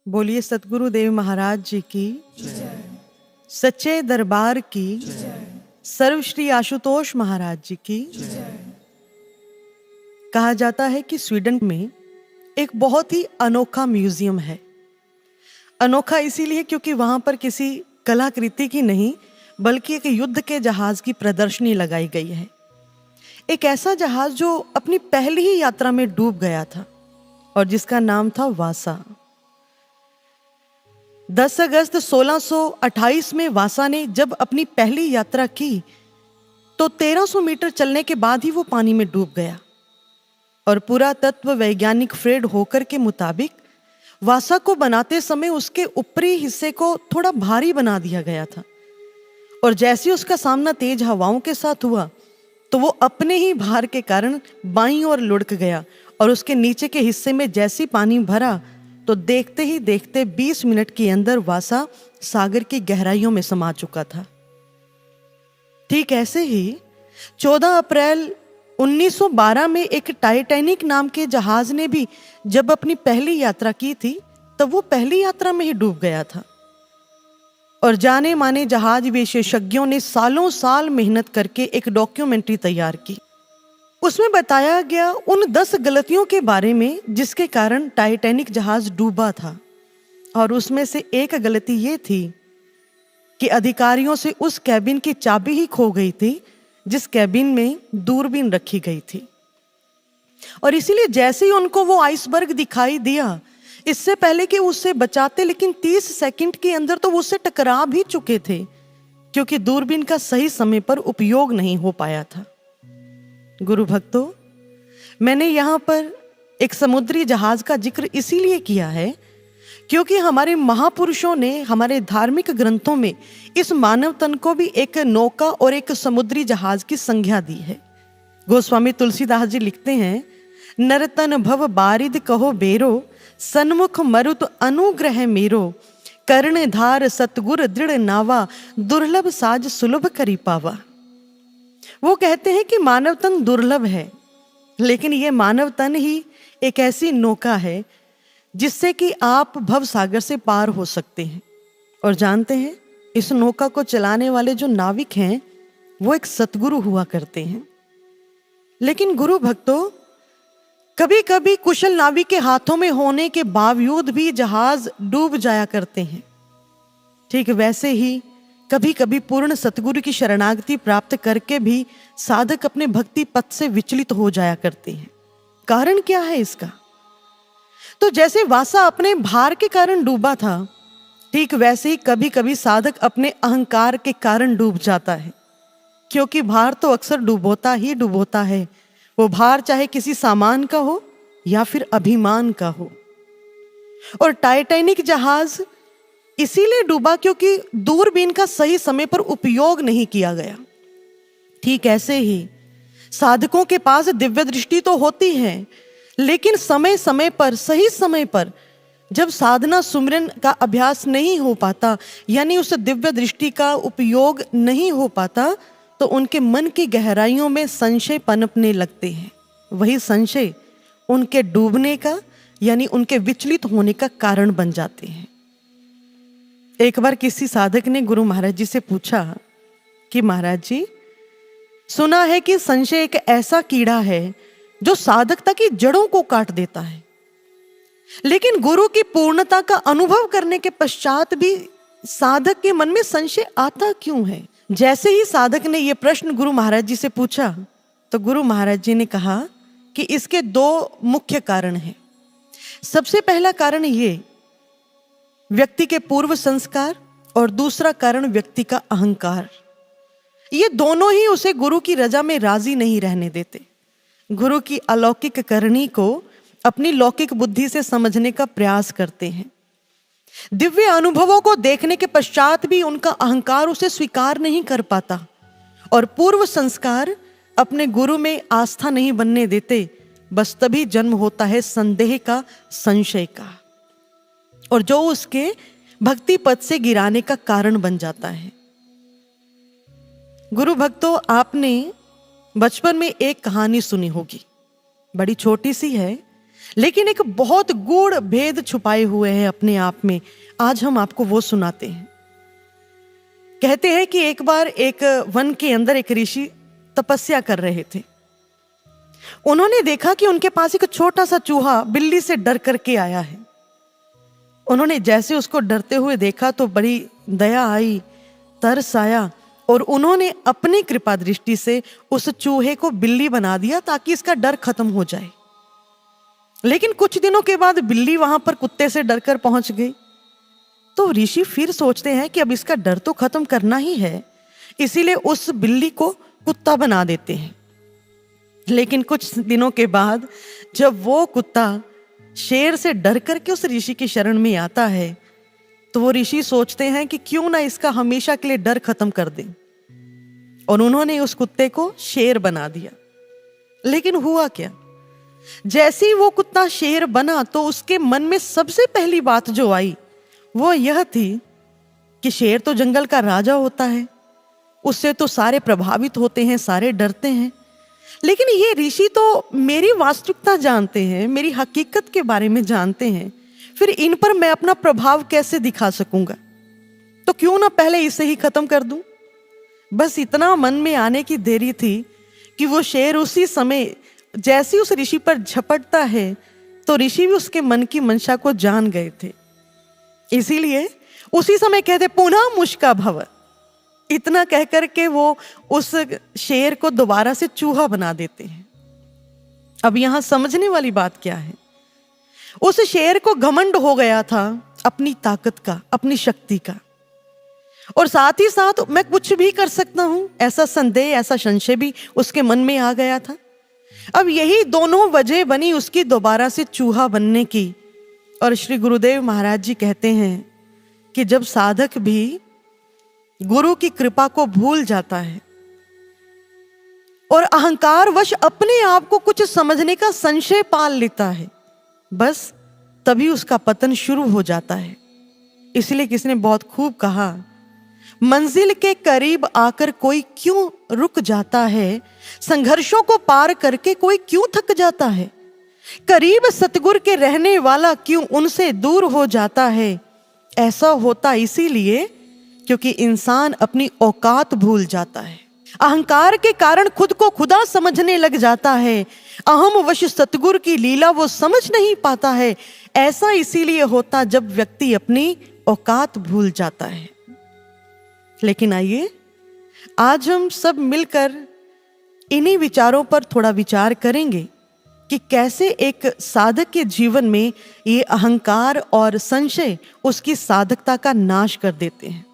बोलिए सतगुरुदेव महाराज जी की, सच्चे दरबार की, सर्वश्री आशुतोष महाराज जी की। कहा जाता है कि स्वीडन में एक बहुत ही अनोखा म्यूजियम है। अनोखा इसीलिए क्योंकि वहां पर किसी कलाकृति की नहीं बल्कि एक युद्ध के जहाज की प्रदर्शनी लगाई गई है। एक ऐसा जहाज जो अपनी पहली ही यात्रा में डूब गया था और जिसका नाम था वासा। 10 अगस्त 1628 में वासा ने जब अपनी पहली यात्रा की तो 1300 मीटर चलने के बाद ही वो पानी में डूब गया। और पुरातत्व वैज्ञानिक फ्रेड होकर के मुताबिक वासा को बनाते समय उसके ऊपरी हिस्से को थोड़ा भारी बना दिया गया था और जैसे उसका सामना तेज हवाओं के साथ हुआ तो वो अपने ही भार के कारण बाईं ओर लुढ़क गया और उसके नीचे के हिस्से में जैसी पानी भरा तो देखते ही देखते 20 मिनट के अंदर वासा सागर की गहराइयों में समा चुका था। ठीक ऐसे ही 14 अप्रैल 1912 में एक टाइटैनिक नाम के जहाज ने भी जब अपनी पहली यात्रा की थी तब वो पहली यात्रा में ही डूब गया था। और जाने माने जहाज विशेषज्ञों ने सालों साल मेहनत करके एक डॉक्यूमेंट्री तैयार की। उसमें बताया गया उन 10 गलतियों के बारे में जिसके कारण टाइटैनिक जहाज डूबा था। और उसमें से एक गलती ये थी कि अधिकारियों से उस कैबिन की चाबी ही खो गई थी जिस कैबिन में दूरबीन रखी गई थी। और इसीलिए जैसे ही उनको वो आइसबर्ग दिखाई दिया, इससे पहले कि उससे बचाते, लेकिन 30 सेकंड के अंदर तो वो उससे टकरा भी चुके थे क्योंकि दूरबीन का सही समय पर उपयोग नहीं हो पाया था। गुरु भक्तों, मैंने यहाँ पर एक समुद्री जहाज का जिक्र इसीलिए किया है क्योंकि हमारे महापुरुषों ने हमारे धार्मिक ग्रंथों में इस मानव तन को भी एक नौका और एक समुद्री जहाज की संज्ञा दी है। गोस्वामी तुलसीदास जी लिखते हैं, नरतन भव बारिद कहो बेरो, सन्मुख मरुत अनुग्रह मेरो, कर्णधार सतगुर दृढ़ नावा, दुर्लभ साज सुलभ करी पावा। वो कहते हैं कि मानव तन दुर्लभ है, लेकिन ये मानव तन ही एक ऐसी नौका है जिससे कि आप भव सागर से पार हो सकते हैं। और जानते हैं, इस नौका को चलाने वाले जो नाविक हैं वो एक सतगुरु हुआ करते हैं। लेकिन गुरु भक्तों, कभी कभी कुशल नाविक के हाथों में होने के बावजूद भी जहाज डूब जाया करते हैं। ठीक वैसे ही कभी कभी पूर्ण सतगुरु की शरणागति प्राप्त करके भी साधक अपने भक्ति पथ से विचलित हो जाया करते हैं। कारण क्या है इसका? तो जैसे वासा अपने भार के कारण डूबा था, ठीक वैसे ही कभी कभी साधक अपने अहंकार के कारण डूब जाता है। क्योंकि भार तो अक्सर डुबोता ही डुबोता है, वो भार चाहे किसी सामान का हो या फिर अभिमान का हो। और टाइटैनिक जहाज इसीलिए डूबा क्योंकि दूरबीन का सही समय पर उपयोग नहीं किया गया। ठीक ऐसे ही साधकों के पास दिव्य दृष्टि तो होती है, लेकिन समय समय पर, सही समय पर जब साधना सुमिरन का अभ्यास नहीं हो पाता, यानी उस दिव्य दृष्टि का उपयोग नहीं हो पाता, तो उनके मन की गहराइयों में संशय पनपने लगते हैं। वही संशय उनके डूबने का यानी उनके विचलित होने का कारण बन जाते हैं। एक बार किसी साधक ने गुरु महाराज जी से पूछा कि महाराज जी, सुना है कि संशय एक ऐसा कीड़ा है जो साधकता की जड़ों को काट देता है, लेकिन गुरु की पूर्णता का अनुभव करने के पश्चात भी साधक के मन में संशय आता क्यों है? जैसे ही साधक ने यह प्रश्न गुरु महाराज जी से पूछा तो गुरु महाराज जी ने कहा कि इसके 2 मुख्य कारण हैं। सबसे पहला कारण ये व्यक्ति के पूर्व संस्कार और दूसरा कारण व्यक्ति का अहंकार। ये दोनों ही उसे गुरु की रजा में राजी नहीं रहने देते। गुरु की अलौकिक करनी को अपनी लौकिक बुद्धि से समझने का प्रयास करते हैं। दिव्य अनुभवों को देखने के पश्चात भी उनका अहंकार उसे स्वीकार नहीं कर पाता और पूर्व संस्कार अपने गुरु में आस्था नहीं बनने देते। बस तभी जन्म होता है संदेह का, संशय का, और जो उसके भक्ति पथ से गिराने का कारण बन जाता है। गुरु भक्तों, आपने बचपन में एक कहानी सुनी होगी, बड़ी छोटी सी है लेकिन एक बहुत गूढ़ भेद छुपाए हुए हैं अपने आप में। आज हम आपको वो सुनाते हैं। कहते हैं कि एक बार एक वन के अंदर एक ऋषि तपस्या कर रहे थे। उन्होंने देखा कि उनके पास एक छोटा सा चूहा बिल्ली से डर करके आया है। उन्होंने जैसे उसको डरते हुए देखा तो बड़ी दया आई, तरस आया, और उन्होंने अपनी कृपा दृष्टि से उस चूहे को बिल्ली बना दिया ताकि इसका डर खत्म हो जाए। लेकिन कुछ दिनों के बाद बिल्ली वहां पर कुत्ते से डरकर पहुंच गई। तो ऋषि फिर सोचते हैं कि अब इसका डर तो खत्म करना ही है, इसीलिए उस बिल्ली को कुत्ता बना देते हैं। लेकिन कुछ दिनों के बाद जब वो कुत्ता शेर से डर करके उस ऋषि की शरण में आता है तो वो ऋषि सोचते हैं कि क्यों ना इसका हमेशा के लिए डर खत्म कर दें, और उन्होंने उस कुत्ते को शेर बना दिया। लेकिन हुआ क्या, जैसे ही वो कुत्ता शेर बना तो उसके मन में सबसे पहली बात जो आई वो यह थी कि शेर तो जंगल का राजा होता है, उससे तो सारे प्रभावित होते हैं, सारे डरते हैं। लेकिन ये ऋषि तो मेरी वास्तविकता जानते हैं, मेरी हकीकत के बारे में जानते हैं, फिर इन पर मैं अपना प्रभाव कैसे दिखा सकूंगा? तो क्यों ना पहले इसे ही खत्म कर दूं। बस इतना मन में आने की देरी थी कि वो शेर उसी समय जैसे उस ऋषि पर झपटता है तो ऋषि भी उसके मन की मंशा को जान गए थे। इसीलिए उसी समय कहते पुनः मुष्का भव, इतना कहकर के वो उस शेर को दोबारा से चूहा बना देते हैं। अब यहां समझने वाली बात क्या है, उस शेर को घमंड हो गया था अपनी ताकत का, अपनी शक्ति का, और साथ ही साथ मैं कुछ भी कर सकता हूं ऐसा संदेह, ऐसा संशय भी उसके मन में आ गया था। अब यही दोनों वजह बनी उसकी दोबारा से चूहा बनने की। और श्री गुरुदेव महाराज जी कहते हैं कि जब साधक भी गुरु की कृपा को भूल जाता है और अहंकार वश अपने आप को कुछ समझने का संशय पाल लेता है, बस तभी उसका पतन शुरू हो जाता है। इसलिए किसी ने बहुत खूब कहा, मंजिल के करीब आकर कोई क्यों रुक जाता है, संघर्षों को पार करके कोई क्यों थक जाता है, करीब सतगुरु के रहने वाला क्यों उनसे दूर हो जाता है। ऐसा होता इसीलिए क्योंकि इंसान अपनी औकात भूल जाता है, अहंकार के कारण खुद को खुदा समझने लग जाता है, अहम वश सतगुरु की लीला वो समझ नहीं पाता है। ऐसा इसीलिए होता जब व्यक्ति अपनी औकात भूल जाता है। लेकिन आइए आज हम सब मिलकर इन्हीं विचारों पर थोड़ा विचार करेंगे कि कैसे एक साधक के जीवन में ये अहंकार और संशय उसकी साधकता का नाश कर देते हैं।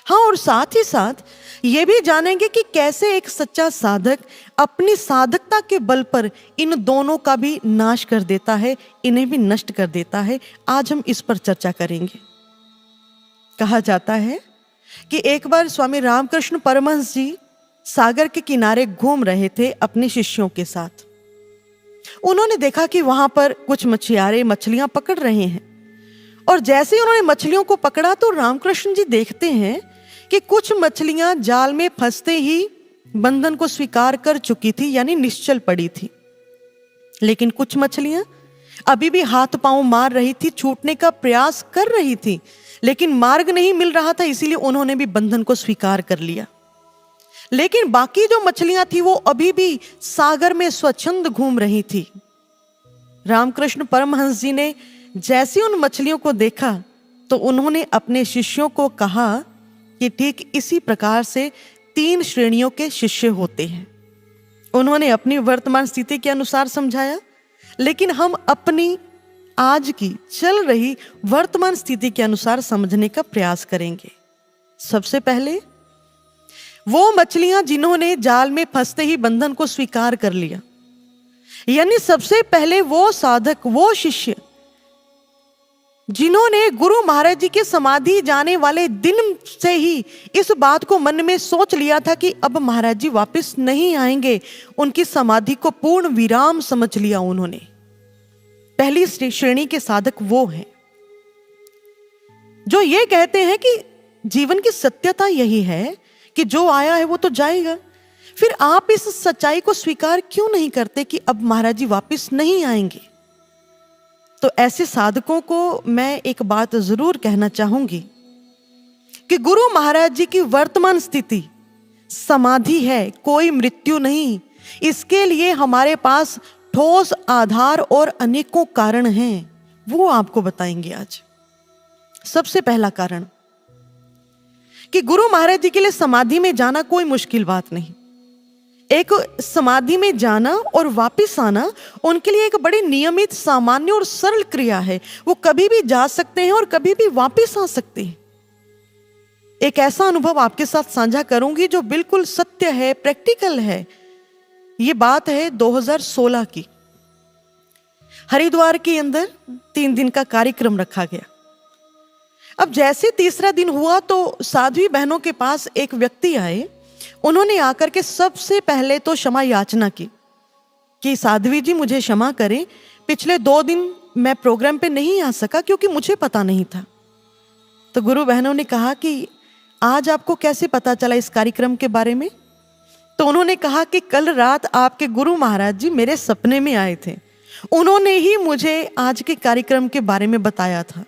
हाँ, और साथ ही साथ ये भी जानेंगे कि कैसे एक सच्चा साधक अपनी साधकता के बल पर इन दोनों का भी नाश कर देता है, इन्हें भी नष्ट कर देता है। आज हम इस पर चर्चा करेंगे। कहा जाता है कि एक बार स्वामी रामकृष्ण परमहंस जी सागर के किनारे घूम रहे थे अपने शिष्यों के साथ। उन्होंने देखा कि वहां पर कुछ मछियारे मछलियां पकड़ रहे हैं, और जैसे ही उन्होंने मछलियों को पकड़ा तो रामकृष्ण जी देखते हैं कि कुछ मछलियां जाल में फंसते ही बंधन को स्वीकार कर चुकी थी, यानी निश्चल पड़ी थी। लेकिन कुछ मछलियां अभी भी हाथ पांव मार रही थी, छूटने का प्रयास कर रही थी, लेकिन मार्ग नहीं मिल रहा था, इसीलिए उन्होंने भी बंधन को स्वीकार कर लिया। लेकिन बाकी जो मछलियां थी वो अभी भी सागर में स्वच्छंद घूम रही थी। रामकृष्ण परमहंस जी ने जैसे उन मछलियों को देखा तो उन्होंने अपने शिष्यों को कहा कि ठीक इसी प्रकार से 3 श्रेणियों के शिष्य होते हैं। उन्होंने अपनी वर्तमान स्थिति के अनुसार समझाया, लेकिन हम अपनी आज की चल रही वर्तमान स्थिति के अनुसार समझने का प्रयास करेंगे। सबसे पहले वो मछलियां जिन्होंने जाल में फंसते ही बंधन को स्वीकार कर लिया, यानी सबसे पहले वो साधक, वो शिष्य जिन्होंने गुरु महाराज जी के समाधि जाने वाले दिन से ही इस बात को मन में सोच लिया था कि अब महाराज जी वापस नहीं आएंगे, उनकी समाधि को पूर्ण विराम समझ लिया उन्होंने। पहली श्रेणी के साधक वो हैं जो ये कहते हैं कि जीवन की सत्यता यही है कि जो आया है वो तो जाएगा, फिर आप इस सच्चाई को स्वीकार क्यों नहीं करते कि अब महाराज जी वापस नहीं आएंगे। तो ऐसे साधकों को मैं एक बात जरूर कहना चाहूंगी कि गुरु महाराज जी की वर्तमान स्थिति समाधि है, कोई मृत्यु नहीं। इसके लिए हमारे पास ठोस आधार और अनेकों कारण हैं, वो आपको बताएंगे आज। सबसे पहला कारण कि गुरु महाराज जी के लिए समाधि में जाना कोई मुश्किल बात नहीं। एक समाधि में जाना और वापस आना उनके लिए एक बड़ी नियमित, सामान्य और सरल क्रिया है। वो कभी भी जा सकते हैं और कभी भी वापस आ सकते हैं। एक ऐसा अनुभव आपके साथ साझा करूंगी जो बिल्कुल सत्य है, प्रैक्टिकल है। ये बात है 2016 की। हरिद्वार के अंदर 3 दिन का कार्यक्रम रखा गया। अब जैसे तीसरा दिन हुआ तो साध्वी बहनों के पास एक व्यक्ति आए। उन्होंने आकर के सबसे पहले तो क्षमा याचना की कि साध्वी जी मुझे क्षमा करें, पिछले 2 दिन मैं प्रोग्राम पे नहीं आ सका क्योंकि मुझे पता नहीं था। तो गुरु बहनों ने कहा कि आज आपको कैसे पता चला इस कार्यक्रम के बारे में? तो उन्होंने कहा कि कल रात आपके गुरु महाराज जी मेरे सपने में आए थे, उन्होंने ही मुझे आज के कार्यक्रम के बारे में बताया था।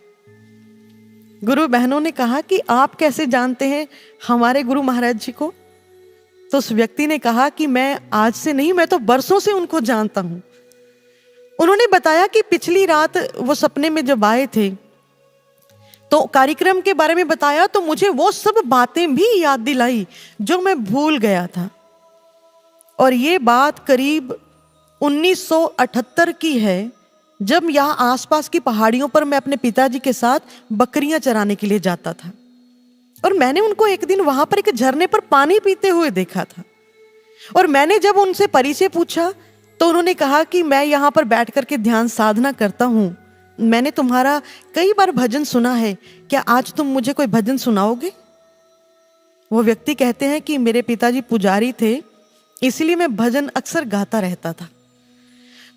गुरु बहनों ने कहा कि आप कैसे जानते हैं हमारे गुरु महाराज जी को? तो उस व्यक्ति ने कहा कि मैं आज से नहीं, मैं तो बरसों से उनको जानता हूं। उन्होंने बताया कि पिछली रात वो सपने में जब आए थे तो कार्यक्रम के बारे में बताया, तो मुझे वो सब बातें भी याद दिलाई जो मैं भूल गया था। और ये बात करीब 1978 की है, जब यहाँ आसपास की पहाड़ियों पर मैं अपने पिताजी के साथ बकरियां चराने के लिए जाता था। और मैंने उनको एक दिन वहां पर एक झरने पर पानी पीते हुए देखा था। और मैंने जब उनसे परिचय पूछा तो उन्होंने कहा कि मैं यहाँ पर बैठ करके ध्यान साधना करता हूँ, मैंने तुम्हारा कई बार भजन सुना है, क्या आज तुम मुझे कोई भजन सुनाओगे? वो व्यक्ति कहते हैं कि मेरे पिताजी पुजारी थे, इसलिए मैं भजन अक्सर गाता रहता था।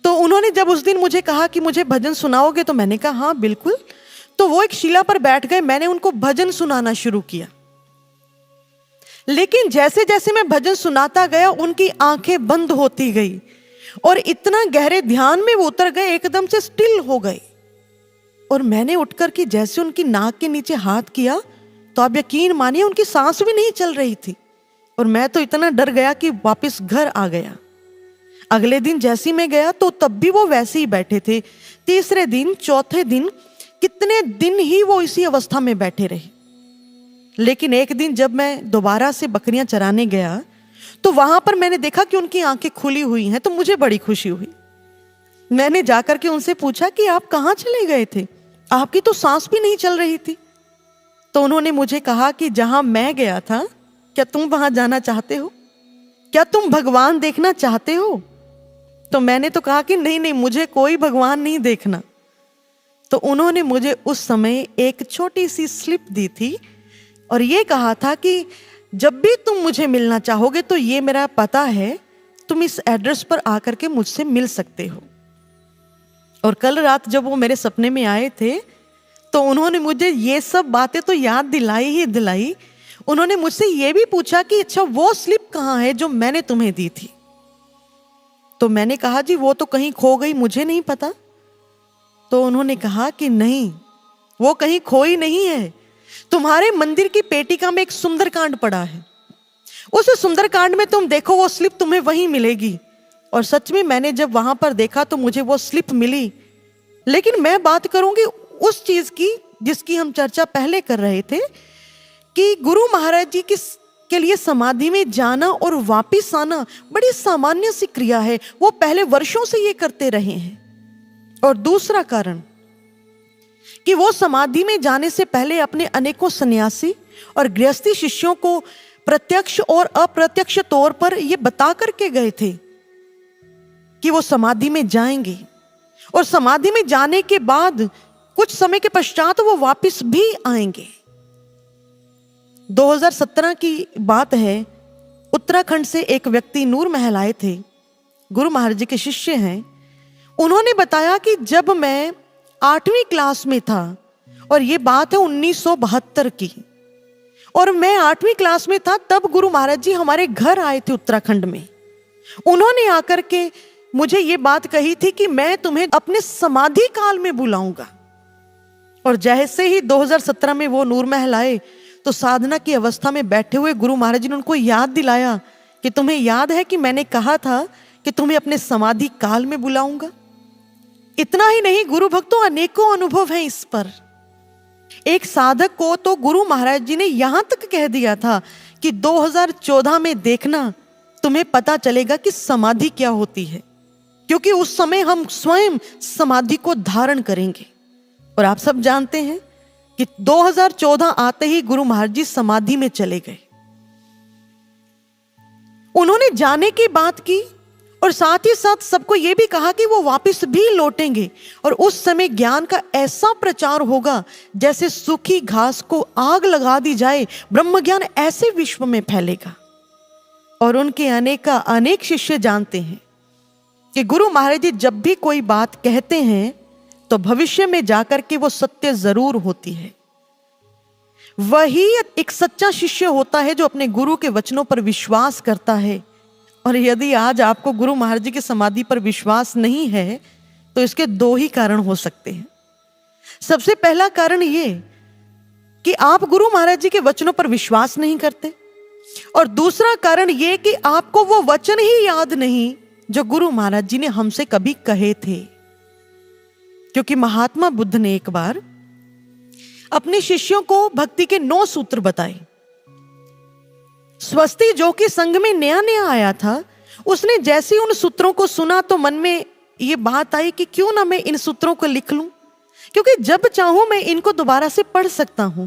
तो उन्होंने जब उस दिन मुझे कहा कि मुझे भजन सुनाओगे, तो मैंने कहा हाँ बिल्कुल। तो वो एक शिला पर बैठ गए, मैंने उनको भजन सुनाना शुरू किया। लेकिन जैसे जैसे मैं भजन सुनाता गया उनकी आंखें बंद होती गई और इतना गहरे ध्यान में वो उतर गए, एकदम से स्टिल हो गए। और मैंने उठकर के जैसे उनकी नाक के नीचे हाथ किया तो आप यकीन मानिए उनकी सांस भी नहीं चल रही थी। और मैं तो इतना डर गया कि वापस घर आ गया। अगले दिन जैसे मैं गया तो तब भी वो वैसे ही बैठे थे। तीसरे दिन, चौथे दिन, कितने दिन ही वो इसी अवस्था में बैठे रहे। लेकिन एक दिन जब मैं दोबारा से बकरियां चराने गया तो वहां पर मैंने देखा कि उनकी आंखें खुली हुई हैं, तो मुझे बड़ी खुशी हुई। मैंने जाकर के उनसे पूछा कि आप कहाँ चले गए थे, आपकी तो सांस भी नहीं चल रही थी। तो उन्होंने मुझे कहा कि जहां मैं गया था, क्या तुम वहां जाना चाहते हो? क्या तुम भगवान देखना चाहते हो? तो मैंने तो कहा कि नहीं नहीं, मुझे कोई भगवान नहीं देखना। तो उन्होंने मुझे उस समय एक छोटी सी स्लिप दी थी और ये कहा था कि जब भी तुम मुझे मिलना चाहोगे तो ये मेरा पता है, तुम इस एड्रेस पर आकर के मुझसे मिल सकते हो। और कल रात जब वो मेरे सपने में आए थे तो उन्होंने मुझे ये सब बातें तो याद दिलाई ही दिलाई। उन्होंने मुझसे ये भी पूछा कि अच्छा वो स्लिप कहाँ है जो मैंने तुम्हें दी थी? तो मैंने कहा जी वो तो कहीं खो गई, मुझे नहीं पता। तो उन्होंने कहा कि नहीं, वो कहीं खोई नहीं है, तुम्हारे मंदिर की पेटिका में एक सुंदरकांड पड़ा है, उस सुंदरकांड में तुम देखो, वो स्लिप तुम्हें वहीं मिलेगी। और सच में मैंने जब वहां पर देखा तो मुझे वो स्लिप मिली। लेकिन मैं बात करूंगी उस चीज की जिसकी हम चर्चा पहले कर रहे थे कि गुरु महाराज जी के लिए समाधि में जाना और वापिस आना बड़ी सामान्य सी क्रिया है, वो पहले वर्षों से ये करते रहे हैं। और दूसरा कारण कि वो समाधि में जाने से पहले अपने अनेकों सन्यासी और गृहस्थी शिष्यों को प्रत्यक्ष और अप्रत्यक्ष तौर पर ये बता करके गए थे कि वो समाधि में जाएंगे और समाधि में जाने के बाद कुछ समय के पश्चात वो वापस भी आएंगे। 2017 की बात है, उत्तराखंड से एक व्यक्ति नूर महल आए थे, गुरु महाराज जी के शिष्य हैं। उन्होंने बताया कि जब मैं 8वीं क्लास में था, और ये बात है 1972 की, और मैं 8वीं क्लास में था तब गुरु महाराज जी हमारे घर आए थे उत्तराखंड में। उन्होंने आकर के मुझे ये बात कही थी कि मैं तुम्हें अपने समाधि काल में बुलाऊंगा। और जैसे ही 2017 में वो नूर महल आए तो साधना की अवस्था में बैठे हुए गुरु महाराज जी ने उनको याद दिलाया कि तुम्हें याद है कि मैंने कहा था कि तुम्हें अपने समाधि काल में बुलाऊंगा। इतना ही नहीं गुरु भक्तों, अनेकों अनुभव हैं इस पर। एक साधक को तो गुरु महाराज जी ने यहां तक कह दिया था कि 2014 में देखना, तुम्हें पता चलेगा कि समाधि क्या होती है, क्योंकि उस समय हम स्वयं समाधि को धारण करेंगे। और आप सब जानते हैं कि 2014 आते ही गुरु महाराज जी समाधि में चले गए। उन्होंने जाने की बात की और साथ ही साथ सबको यह भी कहा कि वो वापस भी लौटेंगे और उस समय ज्ञान का ऐसा प्रचार होगा जैसे सूखी घास को आग लगा दी जाए, ब्रह्म ज्ञान ऐसे विश्व में फैलेगा। और उनके अनेक शिष्य जानते हैं कि गुरु महाराज जी जब भी कोई बात कहते हैं तो भविष्य में जाकर के वो सत्य जरूर होती है। वही एक सच्चा शिष्य होता है जो अपने गुरु के वचनों पर विश्वास करता है। और यदि आज आपको गुरु महाराज जी की समाधि पर विश्वास नहीं है तो इसके दो ही कारण हो सकते हैं। सबसे पहला कारण ये कि आप गुरु महाराज जी के वचनों पर विश्वास नहीं करते, और दूसरा कारण ये कि आपको वो वचन ही याद नहीं जो गुरु महाराज जी ने हमसे कभी कहे थे। क्योंकि महात्मा बुद्ध ने एक बार अपने शिष्यों को भक्ति के 9 सूत्र बताए। स्वस्ति जो कि संघ में नया नया आया था, उसने जैसे उन सूत्रों को सुना तो मन में ये बात आई कि क्यों ना मैं इन सूत्रों को लिख लूं, क्योंकि जब चाहूं मैं इनको दोबारा से पढ़ सकता हूं।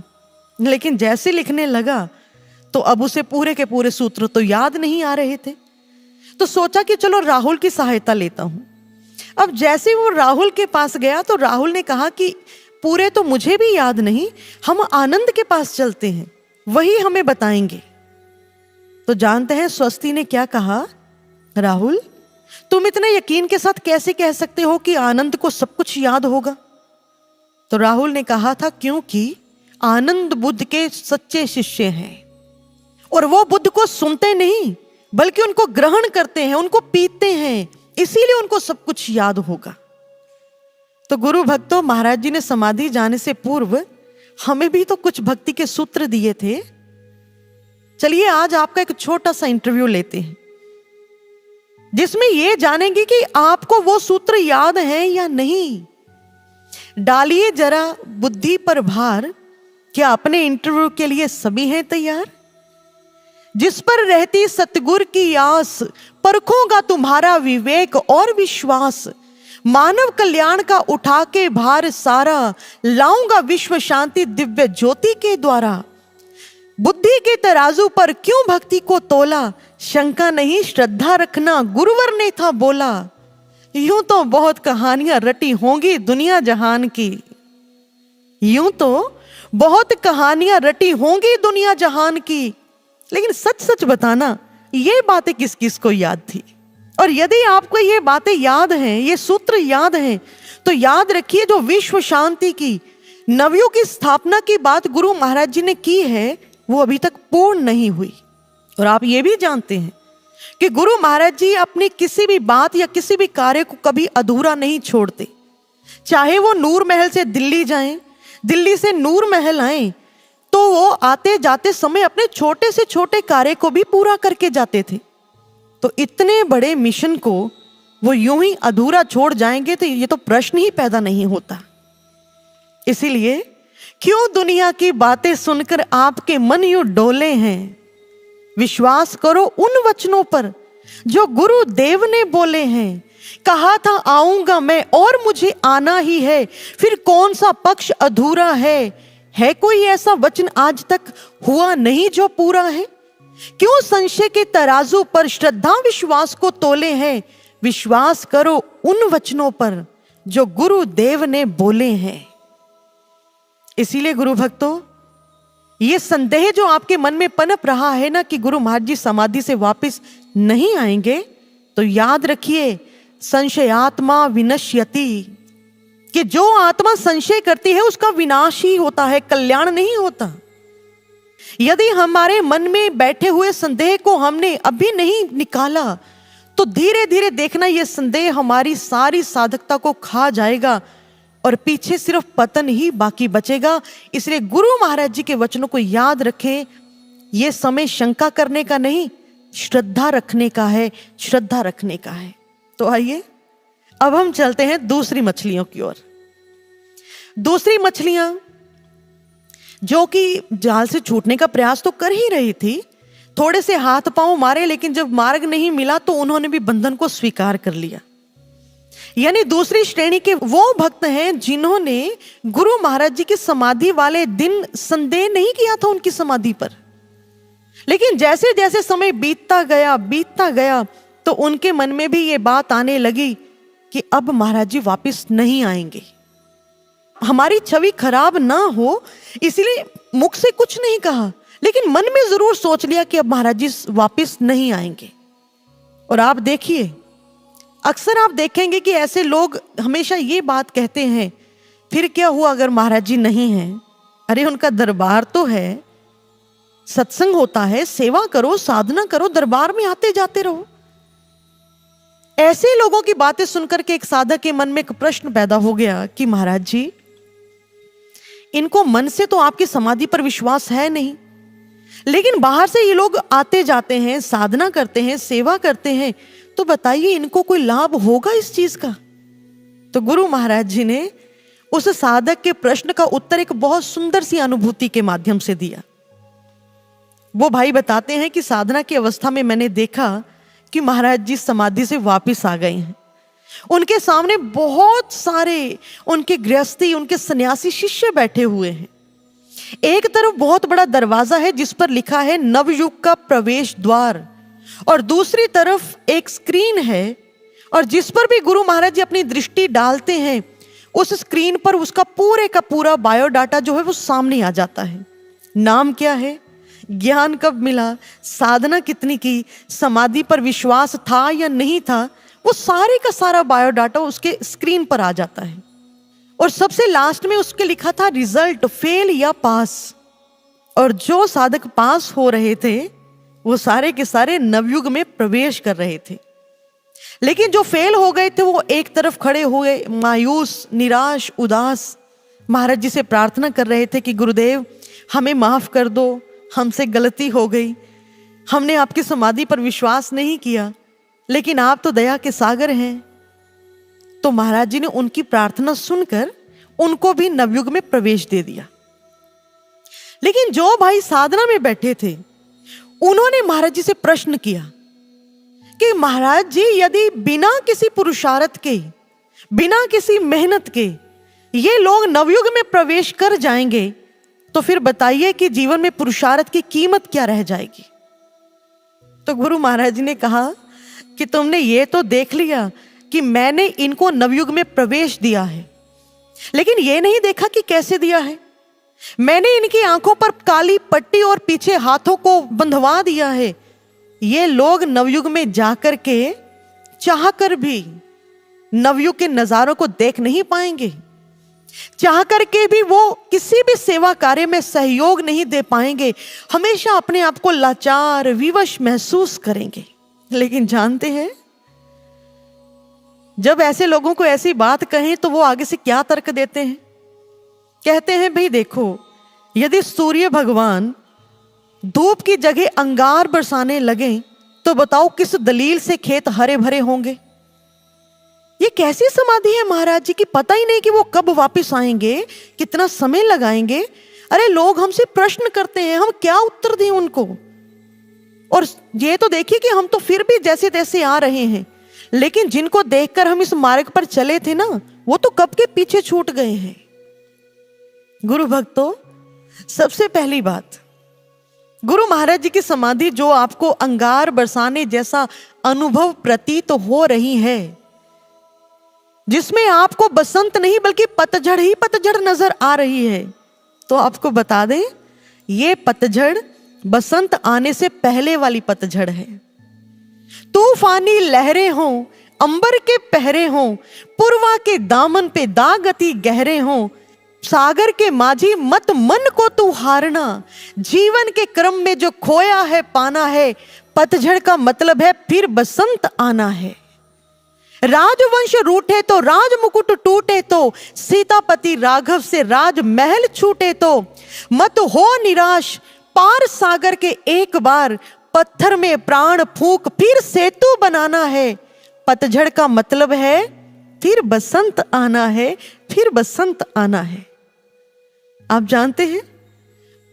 लेकिन जैसे लिखने लगा तो अब उसे पूरे के पूरे सूत्र तो याद नहीं आ रहे थे। तो सोचा कि चलो राहुल की सहायता लेता हूं। अब जैसे वो राहुल के पास गया तो राहुल ने कहा कि पूरे तो मुझे भी याद नहीं, हम आनंद के पास चलते हैं, वही हमें बताएंगे। तो जानते हैं स्वस्ति ने क्या कहा? राहुल, तुम इतने यकीन के साथ कैसे कह सकते हो कि आनंद को सब कुछ याद होगा? तो राहुल ने कहा था क्योंकि आनंद बुद्ध के सच्चे शिष्य हैं और वो बुद्ध को सुनते नहीं बल्कि उनको ग्रहण करते हैं, उनको पीते हैं, इसीलिए उनको सब कुछ याद होगा। तो गुरु भक्तों, महाराज जी ने समाधि जाने से पूर्व हमें भी तो कुछ भक्ति के सूत्र दिए थे। चलिए आज आपका एक छोटा सा इंटरव्यू लेते हैं जिसमें यह जानेंगे कि आपको वो सूत्र याद हैं या नहीं। डालिए जरा बुद्धि पर भार, क्या अपने इंटरव्यू के लिए सभी हैं तैयार? जिस पर रहती सतगुर की आस, परखूंगा तुम्हारा विवेक और विश्वास। मानव कल्याण का उठा के भार सारा, लाऊंगा विश्व शांति दिव्य ज्योति के द्वारा। बुद्धि के तराजू पर क्यों भक्ति को तोला, शंका नहीं श्रद्धा रखना गुरुवर ने था बोला। यूं तो बहुत कहानियां रटी होंगी दुनिया जहान की, यूं तो बहुत कहानियां रटी होंगी दुनिया जहान की, लेकिन सच सच बताना ये बातें किस किस को याद थी? और यदि आपको ये बातें याद हैं, ये सूत्र याद हैं, तो याद रखिए जो विश्व शांति की, नवयुग की स्थापना की बात गुरु महाराज जी ने की है वो अभी तक पूर्ण नहीं हुई। और आप ये भी जानते हैं कि गुरु महाराज जी अपनी किसी भी बात या किसी भी कार्य को कभी अधूरा नहीं छोड़ते। चाहे वो नूर महल से दिल्ली जाएं, दिल्ली से नूर महल आए, तो वो आते जाते समय अपने छोटे से छोटे कार्य को भी पूरा करके जाते थे। तो इतने बड़े मिशन को वो यूं ही अधूरा छोड़ जाएंगे तो ये तो प्रश्न ही पैदा नहीं होता। इसीलिए क्यों दुनिया की बातें सुनकर आपके मन यूं डोले हैं? विश्वास करो उन वचनों पर जो गुरु देव ने बोले हैं। कहा था आऊंगा मैं और मुझे आना ही है, फिर कौन सा पक्ष अधूरा है? है कोई ऐसा वचन आज तक हुआ नहीं जो पूरा है? क्यों संशय के तराजू पर श्रद्धा विश्वास को तोले हैं? विश्वास करो उन वचनों पर जो गुरु देव ने बोले हैं। इसीलिए गुरु भक्तों, ये संदेह जो आपके मन में पनप रहा है ना कि गुरु महाराज जी समाधि से वापस नहीं आएंगे, तो याद रखिए संशयात्मा विनश्यति, कि जो आत्मा संशय करती है उसका विनाश ही होता है, कल्याण नहीं होता। यदि हमारे मन में बैठे हुए संदेह को हमने अभी नहीं निकाला तो धीरे धीरे देखना ये संदेह हमारी सारी साधकता को खा जाएगा और पीछे सिर्फ पतन ही बाकी बचेगा। इसलिए गुरु महाराज जी के वचनों को याद रखें। ये समय शंका करने का नहीं, श्रद्धा रखने का है, श्रद्धा रखने का है। तो आइए अब हम चलते हैं दूसरी मछलियों की ओर। दूसरी मछलियां जो कि जाल से छूटने का प्रयास तो कर ही रही थी, थोड़े से हाथ पांव मारे, लेकिन जब मार्ग नहीं मिला तो उन्होंने भी बंधन को स्वीकार कर लिया। यानी दूसरी श्रेणी के वो भक्त हैं जिन्होंने गुरु महाराज जी की समाधि वाले दिन संदेह नहीं किया था उनकी समाधि पर, लेकिन जैसे जैसे समय बीतता गया तो उनके मन में भी ये बात आने लगी कि अब महाराज जी वापिस नहीं आएंगे। हमारी छवि खराब ना हो इसलिए मुख से कुछ नहीं कहा, लेकिन मन में जरूर सोच लिया कि अब महाराज जी वापिस नहीं आएंगे। और आप देखिए, अक्सर आप देखेंगे कि ऐसे लोग हमेशा ये बात कहते हैं, फिर क्या हुआ अगर महाराज जी नहीं हैं? अरे उनका दरबार तो है, सत्संग होता है, सेवा करो, साधना करो, दरबार में आते जाते रहो। ऐसे लोगों की बातें सुनकर के एक साधक के मन में एक प्रश्न पैदा हो गया कि महाराज जी, इनको मन से तो आपकी समाधि पर विश्वास है नहीं, लेकिन बाहर से ये लोग आते जाते हैं, साधना करते हैं, सेवा करते हैं, तो बताइए इनको कोई लाभ होगा इस चीज का? तो गुरु महाराज जी ने उस साधक के प्रश्न का उत्तर एक बहुत सुंदर सी अनुभूति के माध्यम से दिया। वो भाई बताते हैं कि साधना की अवस्था में मैंने देखा कि महाराज जी समाधि से वापस आ गए हैं। उनके सामने बहुत सारे उनके गृहस्थी, उनके सन्यासी शिष्य बैठे हुए हैं। एक तरफ बहुत बड़ा दरवाजा है जिस पर लिखा है नवयुग का प्रवेश द्वार, और दूसरी तरफ एक स्क्रीन है और जिस पर भी गुरु महाराज जी अपनी दृष्टि डालते हैं उस स्क्रीन पर उसका पूरे का पूरा बायोडाटा जो है वो सामने आ जाता है। नाम क्या है, ज्ञान कब मिला, साधना कितनी की, समाधि पर विश्वास था या नहीं था, वो सारे का सारा बायोडाटा उसके स्क्रीन पर आ जाता है। और सबसे लास्ट में उसके लिखा था रिजल्ट, फेल या पास। और जो साधक पास हो रहे थे वो सारे के सारे नवयुग में प्रवेश कर रहे थे, लेकिन जो फेल हो गए थे वो एक तरफ खड़े हुए मायूस, निराश, उदास महाराज जी से प्रार्थना कर रहे थे कि गुरुदेव हमें माफ कर दो, हमसे गलती हो गई, हमने आपकी समाधि पर विश्वास नहीं किया, लेकिन आप तो दया के सागर हैं। तो महाराज जी ने उनकी प्रार्थना सुनकर उनको भी नवयुग में प्रवेश दे दिया। लेकिन जो भाई साधना में बैठे थे उन्होंने महाराज जी से प्रश्न किया कि महाराज जी यदि बिना किसी पुरुषार्थ के, बिना किसी मेहनत के ये लोग नवयुग में प्रवेश कर जाएंगे तो फिर बताइए कि जीवन में पुरुषार्थ की कीमत क्या रह जाएगी? तो गुरु महाराज जी ने कहा कि तुमने ये तो देख लिया कि मैंने इनको नवयुग में प्रवेश दिया है, लेकिन ये नहीं देखा कि कैसे दिया है। मैंने इनकी आंखों पर काली पट्टी और पीछे हाथों को बंधवा दिया है। ये लोग नवयुग में जाकर के चाहकर भी नवयुग के नजारों को देख नहीं पाएंगे, चाह करके भी वो किसी भी सेवा कार्य में सहयोग नहीं दे पाएंगे, हमेशा अपने आप को लाचार, विवश महसूस करेंगे। लेकिन जानते हैं, जब ऐसे लोगों को ऐसी बात कहें तो वो आगे से क्या तर्क देते हैं? कहते हैं भाई देखो, यदि सूर्य भगवान धूप की जगह अंगार बरसाने लगे तो बताओ किस दलील से खेत हरे भरे होंगे? ये कैसी समाधि है महाराज जी की, पता ही नहीं कि वो कब वापस आएंगे, कितना समय लगाएंगे। अरे लोग हमसे प्रश्न करते हैं, हम क्या उत्तर दें उनको? और ये तो देखिए कि हम तो फिर भी जैसे तैसे आ रहे हैं, लेकिन जिनको देखकर हम इस मार्ग पर चले थे ना, वो तो कब के पीछे छूट गए हैं। गुरु भक्तों, सबसे पहली बात, गुरु महाराज जी की समाधि जो आपको अंगार बरसाने जैसा अनुभव प्रतीत हो रही है, जिसमें आपको बसंत नहीं बल्कि पतझड़ ही पतझड़ नजर आ रही है, तो आपको बता दें ये पतझड़ बसंत आने से पहले वाली पतझड़ है। तूफानी लहरें हों, अंबर के पहरे हों, पुरवा के दामन पे दागती गहरे हों, सागर के माझी मत मन को तू हारना, जीवन के क्रम में जो खोया है पाना है, पतझड़ का मतलब है फिर बसंत आना है। राजवंश रूठे तो राज मुकुट टूटे तो, सीतापति राघव से राज महल छूटे तो, मत हो निराश पार सागर के एक बार, पत्थर में प्राण फूंक फिर सेतु बनाना है। पतझड़ का मतलब है फिर बसंत आना है, फिर बसंत आना है। आप जानते हैं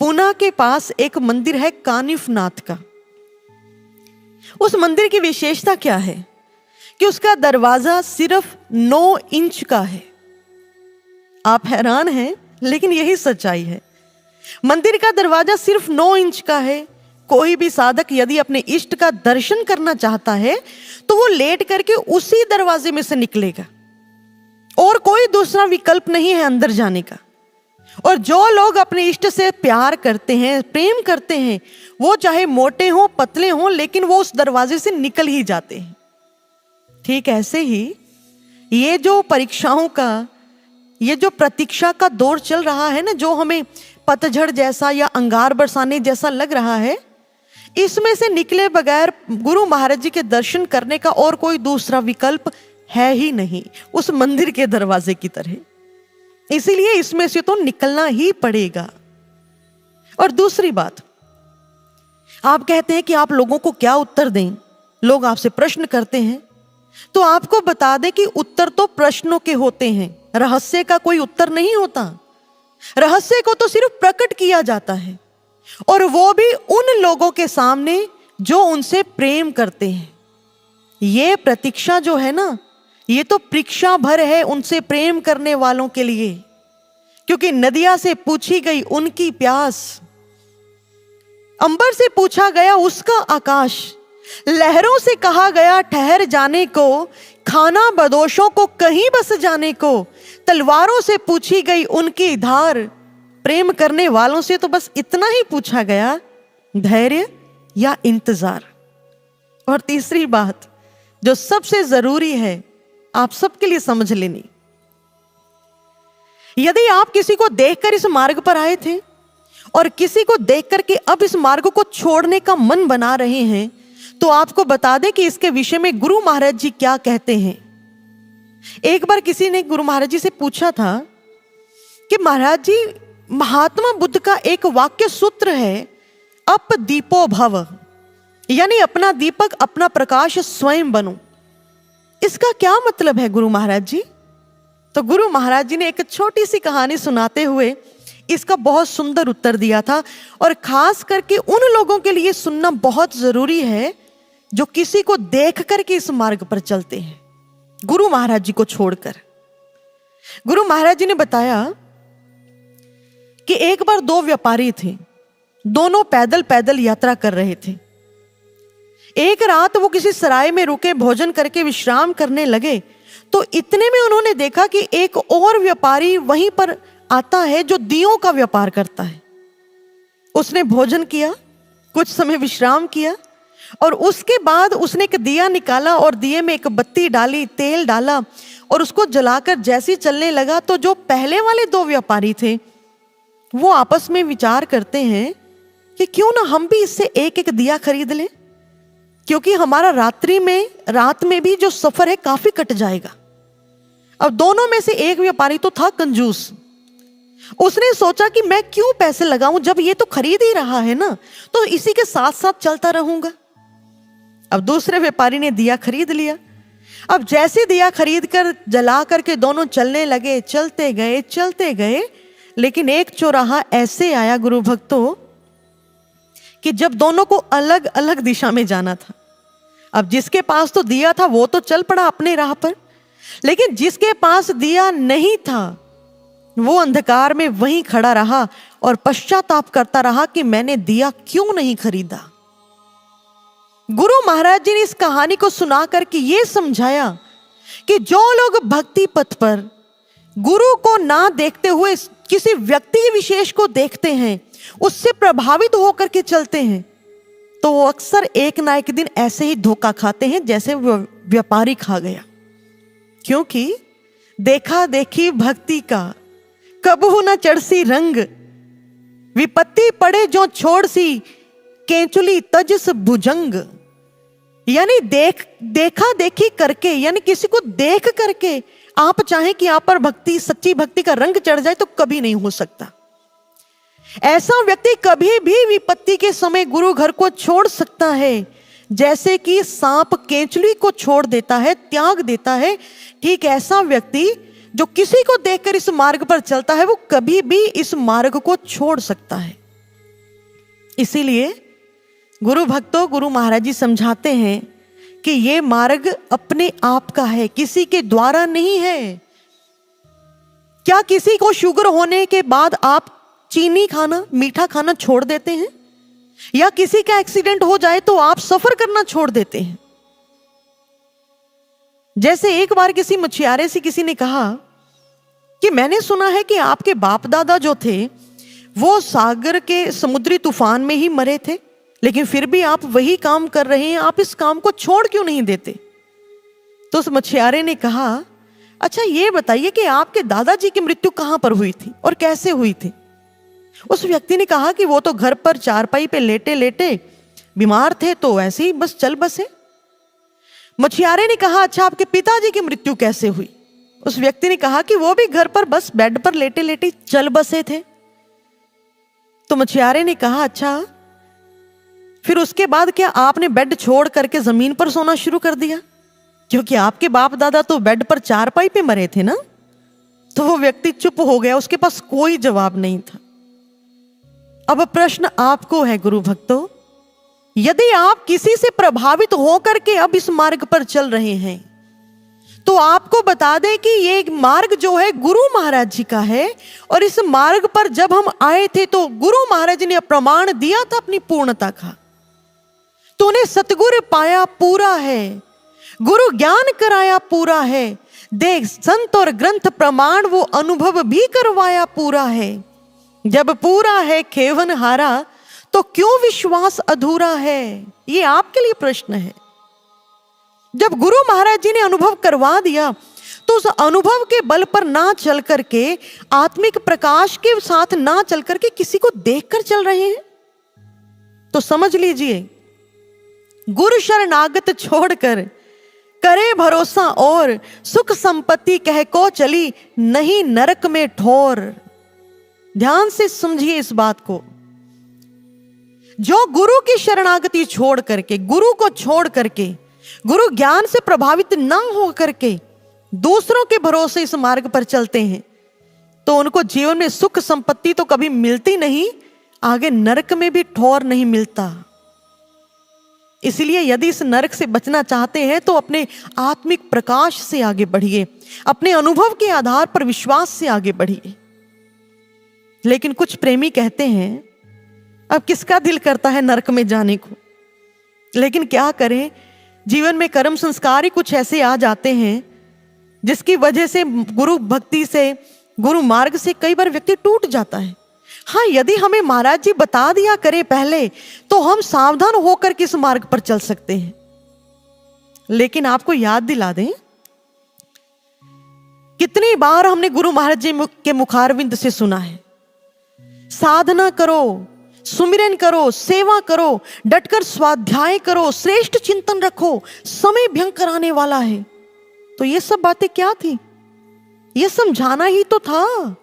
पूना के पास एक मंदिर है कानिफनाथ का। उस मंदिर की विशेषता क्या है कि उसका दरवाजा सिर्फ 9 इंच का है। आप हैरान हैं, लेकिन यही सच्चाई है। मंदिर का दरवाजा सिर्फ 9 इंच का है। कोई भी साधक यदि अपने इष्ट का दर्शन करना चाहता है तो वो लेट करके उसी दरवाजे में से निकलेगा और कोई दूसरा विकल्प नहीं है अंदर जाने का। और जो लोग अपने इष्ट से प्यार करते हैं, प्रेम करते हैं, वो चाहे मोटे हों पतले हों, लेकिन वो उस दरवाजे से निकल ही जाते हैं। ठीक ऐसे ही ये जो परीक्षाओं का, ये जो प्रतीक्षा का दौर चल रहा है ना, जो हमें पतझड़ जैसा या अंगार बरसाने जैसा लग रहा है, इसमें से निकले बगैर गुरु महाराज जी के दर्शन करने का और कोई दूसरा विकल्प है ही नहीं, उस मंदिर के दरवाजे की तरह। इसीलिए इसमें से तो निकलना ही पड़ेगा। और दूसरी बात, आप कहते हैं कि आप लोगों को क्या उत्तर दें, लोग आपसे प्रश्न करते हैं, तो आपको बता दें कि उत्तर तो प्रश्नों के होते हैं, रहस्य का कोई उत्तर नहीं होता। रहस्य को तो सिर्फ प्रकट किया जाता है, और वो भी उन लोगों के सामने जो उनसे प्रेम करते हैं। ये प्रतीक्षा जो है ना, ये तो परीक्षा भर है उनसे प्रेम करने वालों के लिए, क्योंकि नदिया से पूछी गई उनकी प्यास, अंबर से पूछा गया उसका आकाश, लहरों से कहा गया ठहर जाने को, खाना बदोशों को कहीं बस जाने को, तलवारों से पूछी गई उनकी धार, प्रेम करने वालों से तो बस इतना ही पूछा गया, धैर्य या इंतजार। और तीसरी बात जो सबसे जरूरी है आप सबके लिए समझ लेनी, यदि आप किसी को देखकर इस मार्ग पर आए थे और किसी को देखकर के अब इस मार्ग को छोड़ने का मन बना रहे हैं, तो आपको बता दें कि इसके विषय में गुरु महाराज जी क्या कहते हैं। एक बार किसी ने गुरु महाराज जी से पूछा था कि महाराज जी, महात्मा बुद्ध का एक वाक्य सूत्र है, अप दीपो भव, यानी अपना दीपक अपना प्रकाश स्वयं बनो। इसका क्या मतलब है गुरु महाराज जी? तो गुरु महाराज जी ने एक छोटी सी कहानी सुनाते हुए इसका बहुत सुंदर उत्तर दिया था, और खास करके उन लोगों के लिए सुनना बहुत जरूरी है जो किसी को देख करके इस मार्ग पर चलते हैं, गुरु महाराज जी को छोड़कर। गुरु महाराज जी ने बताया कि एक बार 2 व्यापारी थे, दोनों पैदल पैदल यात्रा कर रहे थे। एक रात वो किसी सराय में रुके, भोजन करके विश्राम करने लगे, तो इतने में उन्होंने देखा कि एक और व्यापारी वहीं पर आता है जो दियों का व्यापार करता है। उसने भोजन किया, कुछ समय विश्राम किया, और उसके बाद उसने एक दिया निकाला और दिए में एक बत्ती डाली, तेल डाला, और उसको जलाकर जैसे ही चलने लगा तो जो पहले वाले 2 व्यापारी थे वो आपस में विचार करते हैं कि क्यों ना हम भी इससे एक एक दिया खरीद लें, क्योंकि हमारा रात में भी जो सफर है काफी कट जाएगा। अब दोनों में से एक व्यापारी तो था कंजूस, उसने सोचा कि मैं क्यों पैसे लगाऊं, जब ये तो खरीद ही रहा है ना, तो इसी के साथ साथ चलता रहूंगा। अब दूसरे व्यापारी ने दिया खरीद लिया। अब जैसे दिया खरीद कर जला करके दोनों चलने लगे, चलते गए, लेकिन एक चौराहा ऐसे आया गुरु भक्तों कि जब दोनों को अलग अलग दिशा में जाना था। अब जिसके पास तो दिया था वो तो चल पड़ा अपने राह पर, लेकिन जिसके पास दिया नहीं था वो अंधकार में वहीं खड़ा रहा और पश्चाताप करता रहा कि मैंने दिया क्यों नहीं खरीदा। गुरु महाराज जी ने इस कहानी को सुना करके ये समझाया कि जो लोग भक्ति पथ पर गुरु को ना देखते हुए किसी व्यक्ति विशेष को देखते हैं, उससे प्रभावित होकर के चलते हैं, तो वो अक्सर एक ना एक दिन ऐसे ही धोखा खाते हैं जैसे व्यापारी खा गया। क्योंकि देखा देखी भक्ति का कबहू न चढ़सी रंग, विपत्ति पड़े जो छोड़ सी, केंचुली तजस भुजंग। यानी देखा देखी करके, यानी किसी को देख करके आप चाहें कि आप पर भक्ति, सच्ची भक्ति का रंग चढ़ जाए, तो कभी नहीं हो सकता। ऐसा व्यक्ति कभी भी विपत्ति के समय गुरु घर को छोड़ सकता है, जैसे कि सांप केंचुली को छोड़ देता है, त्याग देता है। ठीक ऐसा व्यक्ति जो किसी को देखकर इस मार्ग पर चलता है, वो कभी भी इस मार्ग को छोड़ सकता है। इसीलिए गुरु भक्तों, गुरु महाराज जी समझाते हैं कि ये मार्ग अपने आप का है, किसी के द्वारा नहीं है। क्या किसी को शुगर होने के बाद आप चीनी खाना, मीठा खाना छोड़ देते हैं? या किसी का एक्सीडेंट हो जाए तो आप सफर करना छोड़ देते हैं? जैसे एक बार किसी मछुआरे से किसी ने कहा कि मैंने सुना है कि आपके बाप दादा जो थे वो सागर के समुद्री तूफान में ही मरे थे, लेकिन फिर भी आप वही काम कर रहे हैं, आप इस काम को छोड़ क्यों नहीं देते? तो उस मछुआरे ने कहा, अच्छा ये बताइए कि आपके दादाजी की मृत्यु कहां पर हुई थी और कैसे हुई थी? उस व्यक्ति ने कहा कि वो तो घर पर चारपाई पे लेटे लेटे बीमार थे, तो ऐसे ही बस चल बसे। मछुआरे ने कहा, अच्छा आपके पिताजी की मृत्यु कैसे हुई? उस व्यक्ति ने कहा कि वो भी घर पर बस बेड पर लेटे लेटे चल बसे थे। तो मछुआरे ने कहा, अच्छा फिर उसके बाद क्या आपने बेड छोड़ करके जमीन पर सोना शुरू कर दिया? क्योंकि आपके बाप दादा तो बेड पर चारपाई पे मरे थे ना। तो वो व्यक्ति चुप हो गया, उसके पास कोई जवाब नहीं था। अब प्रश्न आपको है गुरु भक्तों, यदि आप किसी से प्रभावित होकर के अब इस मार्ग पर चल रहे हैं, तो आपको बता दें कि ये मार्ग जो है गुरु महाराज जी का है। और इस मार्ग पर जब हम आए थे तो गुरु महाराज जी ने प्रमाण दिया था अपनी पूर्णता का। तो उन्हें सतगुरु पाया पूरा है, गुरु ज्ञान कराया पूरा है, देख संत और ग्रंथ प्रमाण वो अनुभव भी करवाया पूरा है। जब पूरा है खेवन हारा, तो क्यों विश्वास अधूरा है? ये आपके लिए प्रश्न है। जब गुरु महाराज जी ने अनुभव करवा दिया, तो उस अनुभव के बल पर ना चल करके, आत्मिक प्रकाश के साथ ना चल करके किसी को देखकर चल रहे हैं, तो समझ लीजिए गुरु शरणागत छोड़कर करे भरोसा और सुख संपत्ति कह को चली, नहीं नरक में ठोर। ध्यान से समझिए इस बात को। जो गुरु की शरणागति छोड़ करके, गुरु को छोड़ करके, गुरु ज्ञान से प्रभावित न हो करके दूसरों के भरोसे इस मार्ग पर चलते हैं, तो उनको जीवन में सुख संपत्ति तो कभी मिलती नहीं, आगे नरक में भी ठौर नहीं मिलता। इसलिए यदि इस नरक से बचना चाहते हैं तो अपने आत्मिक प्रकाश से आगे बढ़िए, अपने अनुभव के आधार पर विश्वास से आगे बढ़िए। लेकिन कुछ प्रेमी कहते हैं, अब किसका दिल करता है नरक में जाने को? लेकिन क्या करें, जीवन में कर्म संस्कार ही कुछ ऐसे आ जाते हैं जिसकी वजह से गुरु भक्ति से, गुरु मार्ग से कई बार व्यक्ति टूट जाता है। हाँ, यदि हमें महाराज जी बता दिया करे पहले, तो हम सावधान होकर किस मार्ग पर चल सकते हैं। लेकिन आपको याद दिला दें, कितनी बार हमने गुरु महाराज जी के मुखारविंद से सुना है, साधना करो, सुमिरन करो, सेवा करो, डटकर स्वाध्याय करो, श्रेष्ठ चिंतन रखो, समय भयंकर आने वाला है। तो ये सब बातें क्या थी? ये समझाना ही तो था,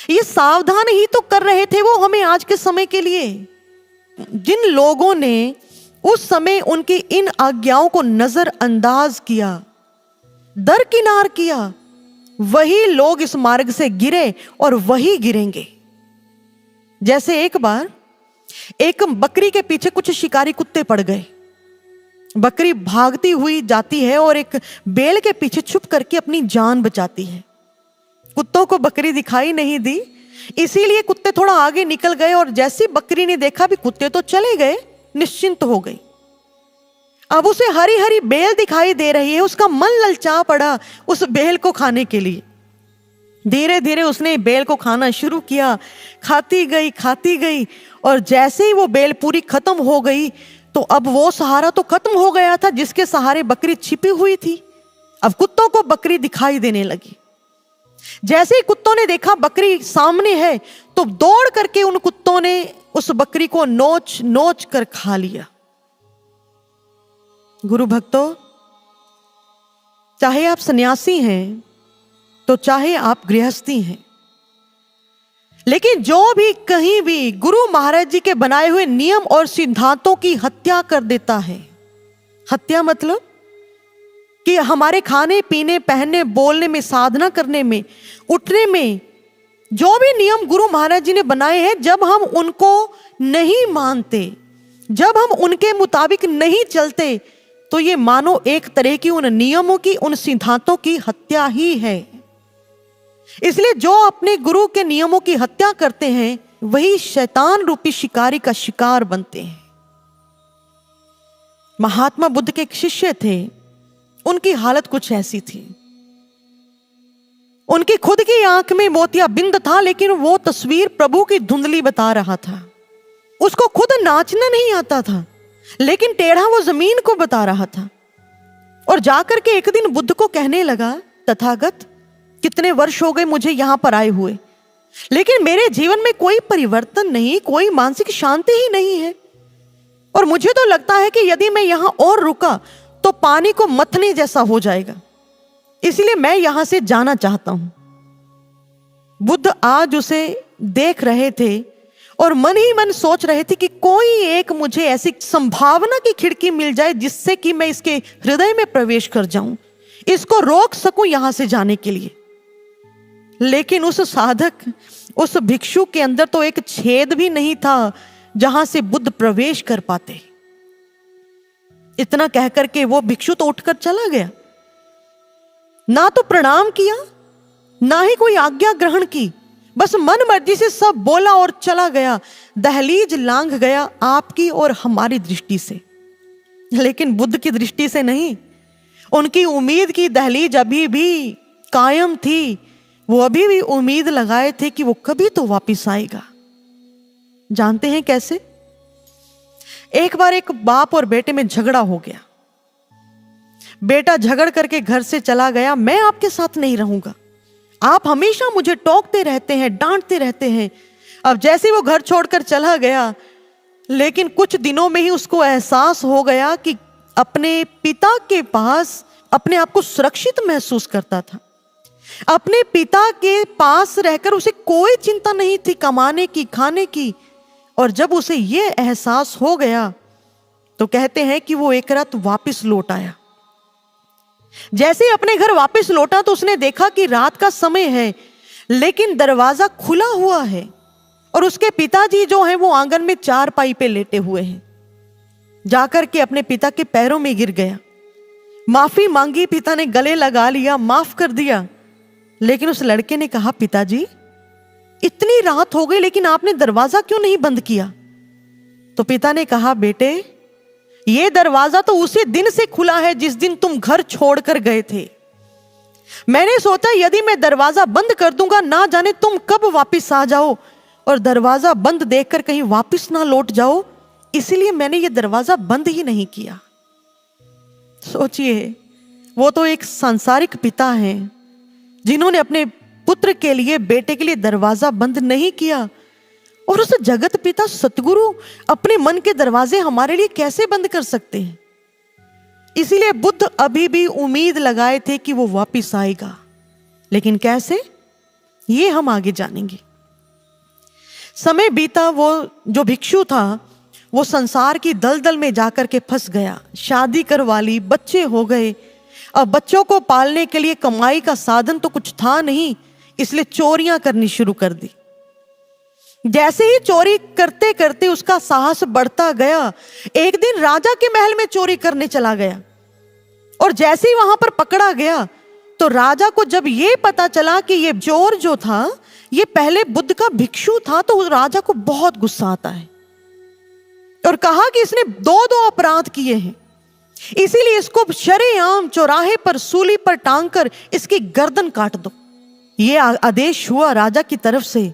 ये सावधान ही तो कर रहे थे वो हमें आज के समय के लिए। जिन लोगों ने उस समय उनकी इन आज्ञाओं को नजरअंदाज किया, दरकिनार किया, वही लोग इस मार्ग से गिरे और वही गिरेंगे। जैसे एक बार एक बकरी के पीछे कुछ शिकारी कुत्ते पड़ गए। बकरी भागती हुई जाती है और एक बेल के पीछे छुप करके अपनी जान बचाती है। कुत्तों को बकरी दिखाई नहीं दी, इसीलिए कुत्ते थोड़ा आगे निकल गए और जैसी बकरी ने देखा भी कुत्ते तो चले गए, निश्चिंत हो गई। अब उसे हरी हरी बेल दिखाई दे रही है, उसका मन ललचा पड़ा उस बेल को खाने के लिए। धीरे धीरे उसने बेल को खाना शुरू किया, खाती गई और जैसे ही वो बेल पूरी खत्म हो गई, तो अब वो सहारा तो खत्म हो गया था जिसके सहारे बकरी छिपी हुई थी। अब कुत्तों को बकरी दिखाई देने लगी। जैसे ही कुत्तों ने देखा बकरी सामने है तो दौड़ करके उन कुत्तों ने उस बकरी को नोच नोच कर खा लिया। गुरु भक्तों, चाहे आप सन्यासी हैं तो चाहे आप गृहस्थी हैं, लेकिन जो भी कहीं भी गुरु महाराज जी के बनाए हुए नियम और सिद्धांतों की हत्या कर देता है, हत्या मतलब कि हमारे खाने पीने, पहनने, बोलने में, साधना करने में, उठने में जो भी नियम गुरु महाराज जी ने बनाए हैं, जब हम उनको नहीं मानते, जब हम उनके मुताबिक नहीं चलते, तो ये मानो एक तरह की उन नियमों की, उन सिद्धांतों की हत्या ही है। इसलिए जो अपने गुरु के नियमों की हत्या करते हैं वही शैतान रूपी शिकारी का शिकार बनते हैं। महात्मा बुद्ध के एक शिष्य थे, उनकी हालत कुछ ऐसी थी। उनकी खुद की आंख में मोतियाबिंद था, लेकिन वो तस्वीर प्रभु की धुंधली बता रहा था। उसको खुद नाचना नहीं आता था, लेकिन टेढ़ा वो जमीन को बता रहा था। और जाकर के एक दिन बुद्ध को कहने लगा, तथागत, कितने वर्ष हो गए मुझे यहां पर आए हुए, लेकिन मेरे जीवन में कोई परिवर्तन नहीं, कोई मानसिक शांति ही नहीं है। और मुझे तो लगता है कि यदि मैं यहां और रुका तो पानी को मथने जैसा हो जाएगा, इसलिए मैं यहां से जाना चाहता हूं। बुद्ध आज उसे देख रहे थे और मन ही मन सोच रहे थे कि कोई एक मुझे ऐसी संभावना की खिड़की मिल जाए जिससे कि मैं इसके हृदय में प्रवेश कर जाऊं, इसको रोक सकूं यहां से जाने के लिए। लेकिन उस साधक, उस भिक्षु के अंदर तो एक छेद भी नहीं था जहां से बुद्ध प्रवेश कर पाते। इतना कहकर के वो भिक्षु तो उठकर चला गया, ना तो प्रणाम किया, ना ही कोई आज्ञा ग्रहण की, बस मन मर्जी से सब बोला और चला गया। दहलीज लांघ गया आपकी और हमारी दृष्टि से, लेकिन बुद्ध की दृष्टि से नहीं। उनकी उम्मीद की दहलीज अभी भी कायम थी। वो अभी भी उम्मीद लगाए थे कि वो कभी तो वापस आएगा। जानते हैं कैसे? एक बार एक बाप और बेटे में झगड़ा हो गया। बेटा झगड़ करके घर से चला गया, मैं आपके साथ नहीं रहूंगा, आप हमेशा मुझे टोकते रहते हैं, डांटते रहते हैं। अब जैसे वो घर छोड़कर चला गया, लेकिन कुछ दिनों में ही उसको एहसास हो गया कि अपने पिता के पास अपने आप को सुरक्षित महसूस करता था। अपने पिता के पास रहकर उसे कोई चिंता नहीं थी कमाने की, खाने की। और जब उसे यह एहसास हो गया तो कहते हैं कि वो एक रात वापस लौट आया। जैसे ही अपने घर वापस लौटा तो उसने देखा कि रात का समय है, लेकिन दरवाजा खुला हुआ है और उसके पिताजी जो हैं वो आंगन में चारपाई पे लेटे हुए हैं। जाकर के अपने पिता के पैरों में गिर गया, माफी मांगी, पिता ने गले लगा लिया, माफ कर दिया। लेकिन उस लड़के ने कहा, पिताजी इतनी रात हो गई लेकिन आपने दरवाजा क्यों नहीं बंद किया? तो पिता ने कहा, बेटे ये दरवाजा तो उसी दिन से खुला है जिस दिन तुम घर छोड़कर गए थे। मैंने सोचा यदि मैं दरवाजा बंद कर दूंगा, ना जाने तुम कब वापस आ जाओ और दरवाजा बंद देखकर कहीं वापस ना लौट जाओ, इसलिए मैंने ये दरवाजा बंद ही नहीं किया। सोचिए, वो तो एक सांसारिक पिता हैं जिन्होंने अपने पुत्र के लिए, बेटे के लिए दरवाजा बंद नहीं किया, और उस जगत पिता सतगुरु अपने मन के दरवाजे हमारे लिए कैसे बंद कर सकते हैं? इसीलिए बुद्ध अभी भी उम्मीद लगाए थे कि वो वापस आएगा, लेकिन कैसे, ये हम आगे जानेंगे। समय बीता, वो जो भिक्षु था वो संसार की दलदल में जाकर के फंस गया। शादी करवा ली, बच्चे हो गए। अब बच्चों को पालने के लिए कमाई का साधन तो कुछ था नहीं, इसलिए चोरियां करनी शुरू कर दी। जैसे ही चोरी करते करते उसका साहस बढ़ता गया, एक दिन राजा के महल में चोरी करने चला गया। और जैसे ही वहां पर पकड़ा गया तो राजा को जब ये पता चला कि ये चोर जो था ये पहले बुद्ध का भिक्षु था, तो राजा को बहुत गुस्सा आता है और कहा कि इसने दो अपराध किए हैं, इसीलिए इसको शरेआम चौराहे पर सूली पर टांग कर इसकी गर्दन काट दो। ये आदेश हुआ राजा की तरफ से।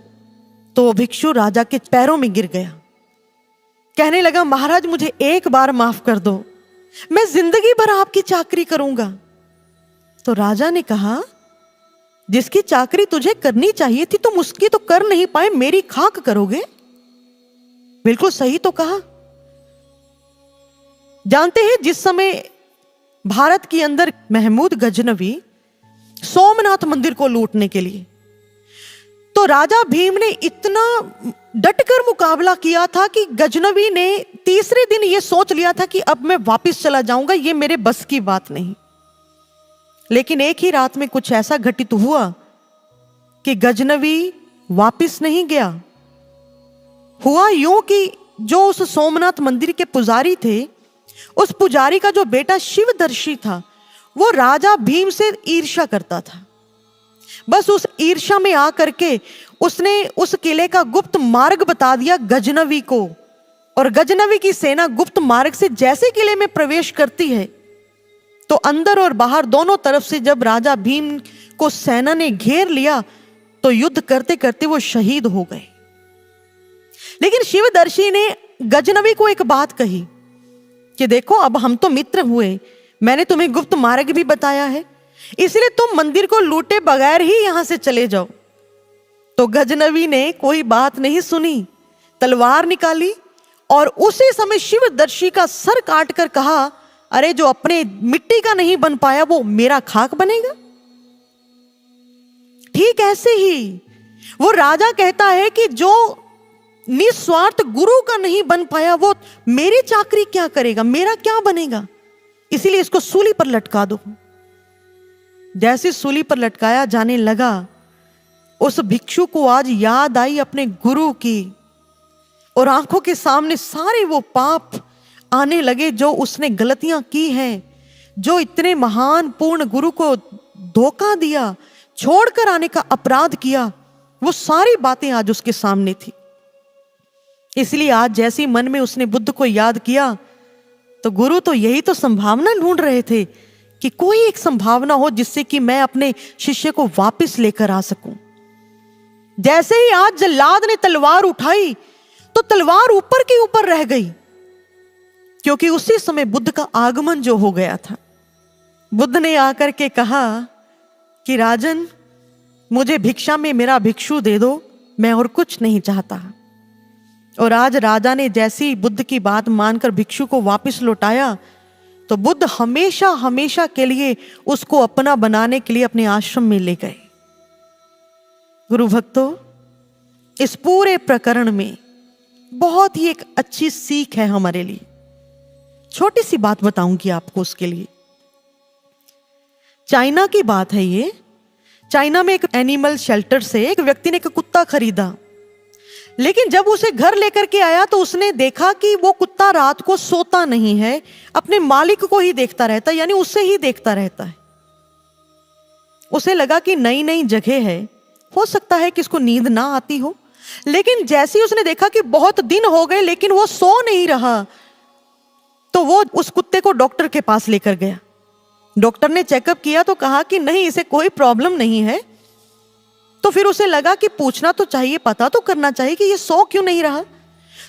तो भिक्षु राजा के पैरों में गिर गया, कहने लगा, महाराज मुझे एक बार माफ कर दो, मैं जिंदगी भर आपकी चाकरी करूंगा। तो राजा ने कहा, जिसकी चाकरी तुझे करनी चाहिए थी तुम उसकी तो कर नहीं पाए, मेरी खाक करोगे? बिल्कुल सही तो कहा। जानते हैं जिस समय भारत के अंदर महमूद गजनवी सोमनाथ मंदिर को लूटने के लिए, तो राजा भीम ने इतना डटकर मुकाबला किया था कि गजनवी ने तीसरे दिन यह सोच लिया था कि अब मैं वापस चला जाऊंगा, यह मेरे बस की बात नहीं। लेकिन एक ही रात में कुछ ऐसा घटित हुआ कि गजनवी वापस नहीं गया। हुआ यूं कि जो उस सोमनाथ मंदिर के पुजारी थे, उस पुजारी का जो बेटा शिवदर्शी था, वो राजा भीम से ईर्ष्या करता था। बस उस ईर्ष्या में आकर के उसने उस किले का गुप्त मार्ग बता दिया गजनवी को, और गजनवी की सेना गुप्त मार्ग से जैसे किले में प्रवेश करती है तो अंदर और बाहर दोनों तरफ से जब राजा भीम को सेना ने घेर लिया तो युद्ध करते करते वो शहीद हो गए। लेकिन शिवदर्शी ने गजनवी को एक बात कही कि देखो अब हम तो मित्र हुए, मैंने तुम्हें गुप्त मार्ग भी बताया है, इसलिए तुम मंदिर को लूटे बगैर ही यहां से चले जाओ। तो गजनवी ने कोई बात नहीं सुनी, तलवार निकाली और उसी समय शिवदर्शी का सर काट कर कहा, अरे जो अपने मिट्टी का नहीं बन पाया वो मेरा खाक बनेगा। ठीक ऐसे ही वो राजा कहता है कि जो निस्वार्थ गुरु का नहीं बन पाया वो मेरी चाकरी क्या करेगा, मेरा क्या बनेगा, इसीलिए इसको सूली पर लटका दो। जैसे सूली पर लटकाया जाने लगा, उस भिक्षु को आज याद आई अपने गुरु की, और आंखों के सामने सारे वो पाप आने लगे जो उसने गलतियां की हैं, जो इतने महान पूर्ण गुरु को धोखा दिया, छोड़कर आने का अपराध किया, वो सारी बातें आज उसके सामने थी। इसलिए आज जैसे ही मन में उसने बुद्ध को याद किया तो गुरु तो यही तो संभावना ढूंढ रहे थे कि कोई एक संभावना हो जिससे कि मैं अपने शिष्य को वापस लेकर आ सकूं। जैसे ही आज जल्लाद ने तलवार उठाई तो तलवार ऊपर के ऊपर रह गई, क्योंकि उसी समय बुद्ध का आगमन जो हो गया था। बुद्ध ने आकर के कहा कि राजन, मुझे भिक्षा में मेरा भिक्षु दे दो, मैं और कुछ नहीं चाहता। और आज राजा ने जैसी बुद्ध की बात मानकर भिक्षु को वापस लौटाया तो बुद्ध हमेशा हमेशा के लिए उसको अपना बनाने के लिए अपने आश्रम में ले गए। गुरु भक्तों, इस पूरे प्रकरण में बहुत ही एक अच्छी सीख है हमारे लिए। छोटी सी बात बताऊंगी आपको उसके लिए। चाइना की बात है ये। चाइना में एक एनिमल शेल्टर से एक व्यक्ति ने एक कुत्ता खरीदा, लेकिन जब उसे घर लेकर के आया तो उसने देखा कि वो कुत्ता रात को सोता नहीं है, अपने मालिक को ही देखता रहता है, यानी उससे ही देखता रहता है। उसे लगा कि नई नई जगह है, हो सकता है कि इसको नींद ना आती हो, लेकिन जैसे ही उसने देखा कि बहुत दिन हो गए लेकिन वो सो नहीं रहा, तो वो उस कुत्ते को डॉक्टर के पास लेकर गया। डॉक्टर ने चेकअप किया तो कहा कि नहीं, इसे कोई प्रॉब्लम नहीं है। तो फिर उसे लगा कि पूछना तो चाहिए, पता तो करना चाहिए कि ये सो क्यों नहीं रहा।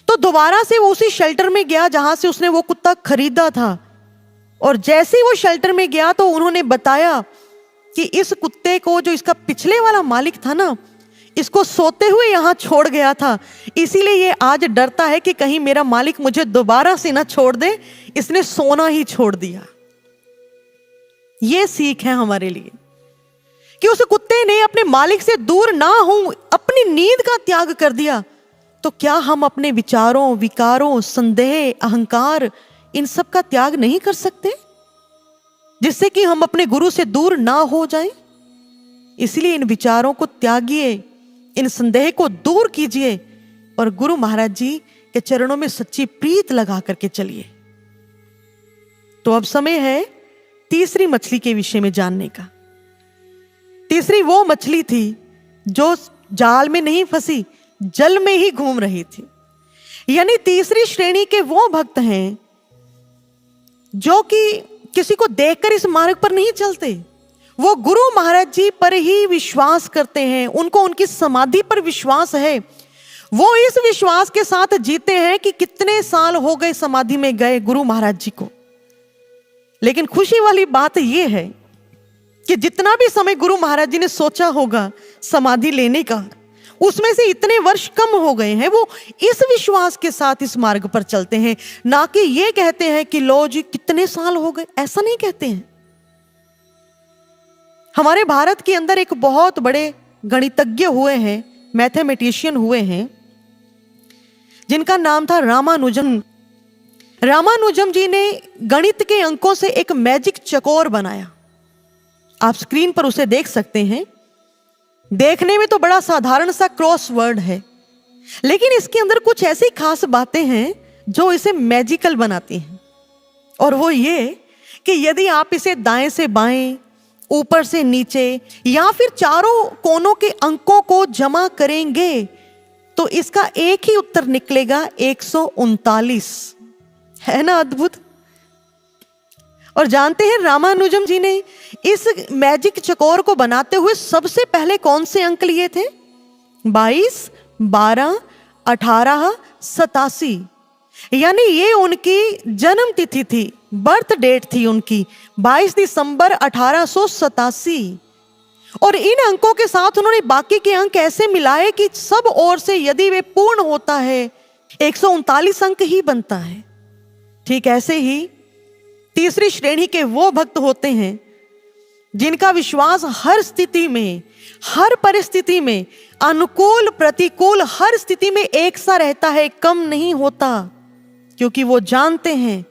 तो दोबारा से वो उसी शेल्टर में गया जहां से उसने वो कुत्ता खरीदा था, और जैसे ही वो शेल्टर में गया तो उन्होंने बताया कि इस कुत्ते को जो इसका पिछले वाला मालिक था ना, इसको सोते हुए यहां छोड़ गया था, इसीलिए ये आज डरता है कि कहीं मेरा मालिक मुझे दोबारा से ना छोड़ दे, इसने सोना ही छोड़ दिया। ये सीख है हमारे लिए कि उस कुत्ते ने अपने मालिक से दूर ना हो अपनी नींद का त्याग कर दिया। तो क्या हम अपने विचारों, विकारों, संदेह, अहंकार, इन सब का त्याग नहीं कर सकते जिससे कि हम अपने गुरु से दूर ना हो जाएं? इसलिए इन विचारों को त्यागिए, इन संदेह को दूर कीजिए और गुरु महाराज जी के चरणों में सच्ची प्रीत लगा करके चलिए। तो अब समय है तीसरी मछली के विषय में जानने का। तीसरी वो मछली थी जो जाल में नहीं फंसी, जल में ही घूम रही थी। यानी तीसरी श्रेणी के वो भक्त हैं जो कि किसी को देखकर इस मार्ग पर नहीं चलते, वो गुरु महाराज जी पर ही विश्वास करते हैं, उनको उनकी समाधि पर विश्वास है। वो इस विश्वास के साथ जीते हैं कि कितने साल हो गए समाधि में गए गुरु महाराज जी को। लेकिन खुशी वाली बात यह है कि जितना भी समय गुरु महाराज जी ने सोचा होगा समाधि लेने का, उसमें से इतने वर्ष कम हो गए हैं। वो इस विश्वास के साथ इस मार्ग पर चलते हैं, ना कि ये कहते हैं कि लो जी कितने साल हो गए, ऐसा नहीं कहते हैं। हमारे भारत के अंदर एक बहुत बड़े गणितज्ञ हुए हैं, मैथमेटिशियन हुए हैं, जिनका नाम था रामानुजन। रामानुजम जी ने गणित के अंकों से एक मैजिक चकोर बनाया। आप स्क्रीन पर उसे देख सकते हैं। देखने में तो बड़ा साधारण सा क्रॉसवर्ड है, लेकिन इसके अंदर कुछ ऐसी खास बातें हैं जो इसे मैजिकल बनाती हैं। और वो ये कि यदि आप इसे दाएं से बाएं, ऊपर से नीचे या फिर चारों कोनों के अंकों को जमा करेंगे तो इसका एक ही उत्तर निकलेगा 139। है ना अद्भुत। और जानते हैं रामानुजम जी ने इस मैजिक चकोर को बनाते हुए सबसे पहले कौन से अंक लिए थे? 22, 12, 18, 87। यानी ये उनकी जन्म तिथि थी, बर्थ डेट थी उनकी, 22 दिसंबर 1887। और इन अंकों के साथ उन्होंने बाकी के अंक ऐसे मिलाए कि सब ओर से यदि वे पूर्ण होता है 139 अंक ही बनता है। ठीक ऐसे ही तीसरी श्रेणी के वो भक्त होते हैं जिनका विश्वास हर स्थिति में, हर परिस्थिति में, अनुकूल प्रतिकूल हर स्थिति में एक सा रहता है, कम नहीं होता, क्योंकि वो जानते हैं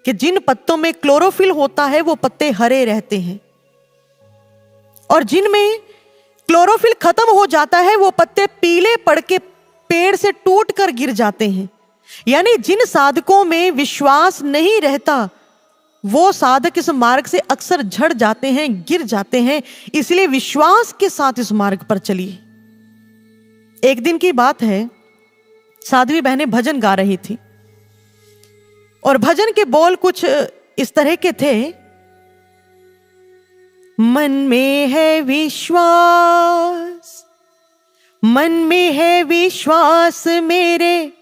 कि जिन पत्तों में क्लोरोफिल होता है वो पत्ते हरे रहते हैं, और जिनमें क्लोरोफिल खत्म हो जाता है वो पत्ते पीले पड़ के पेड़ से टूट कर गिर जाते हैं। यानी जिन साधकों में विश्वास नहीं रहता वो साधक इस मार्ग से अक्सर झड़ जाते हैं, गिर जाते हैं। इसलिए विश्वास के साथ इस मार्ग पर चलिए। एक दिन की बात है, साध्वी बहनें भजन गा रही थी और भजन के बोल कुछ इस तरह के थे। मन में है विश्वास, मन में है विश्वास मेरे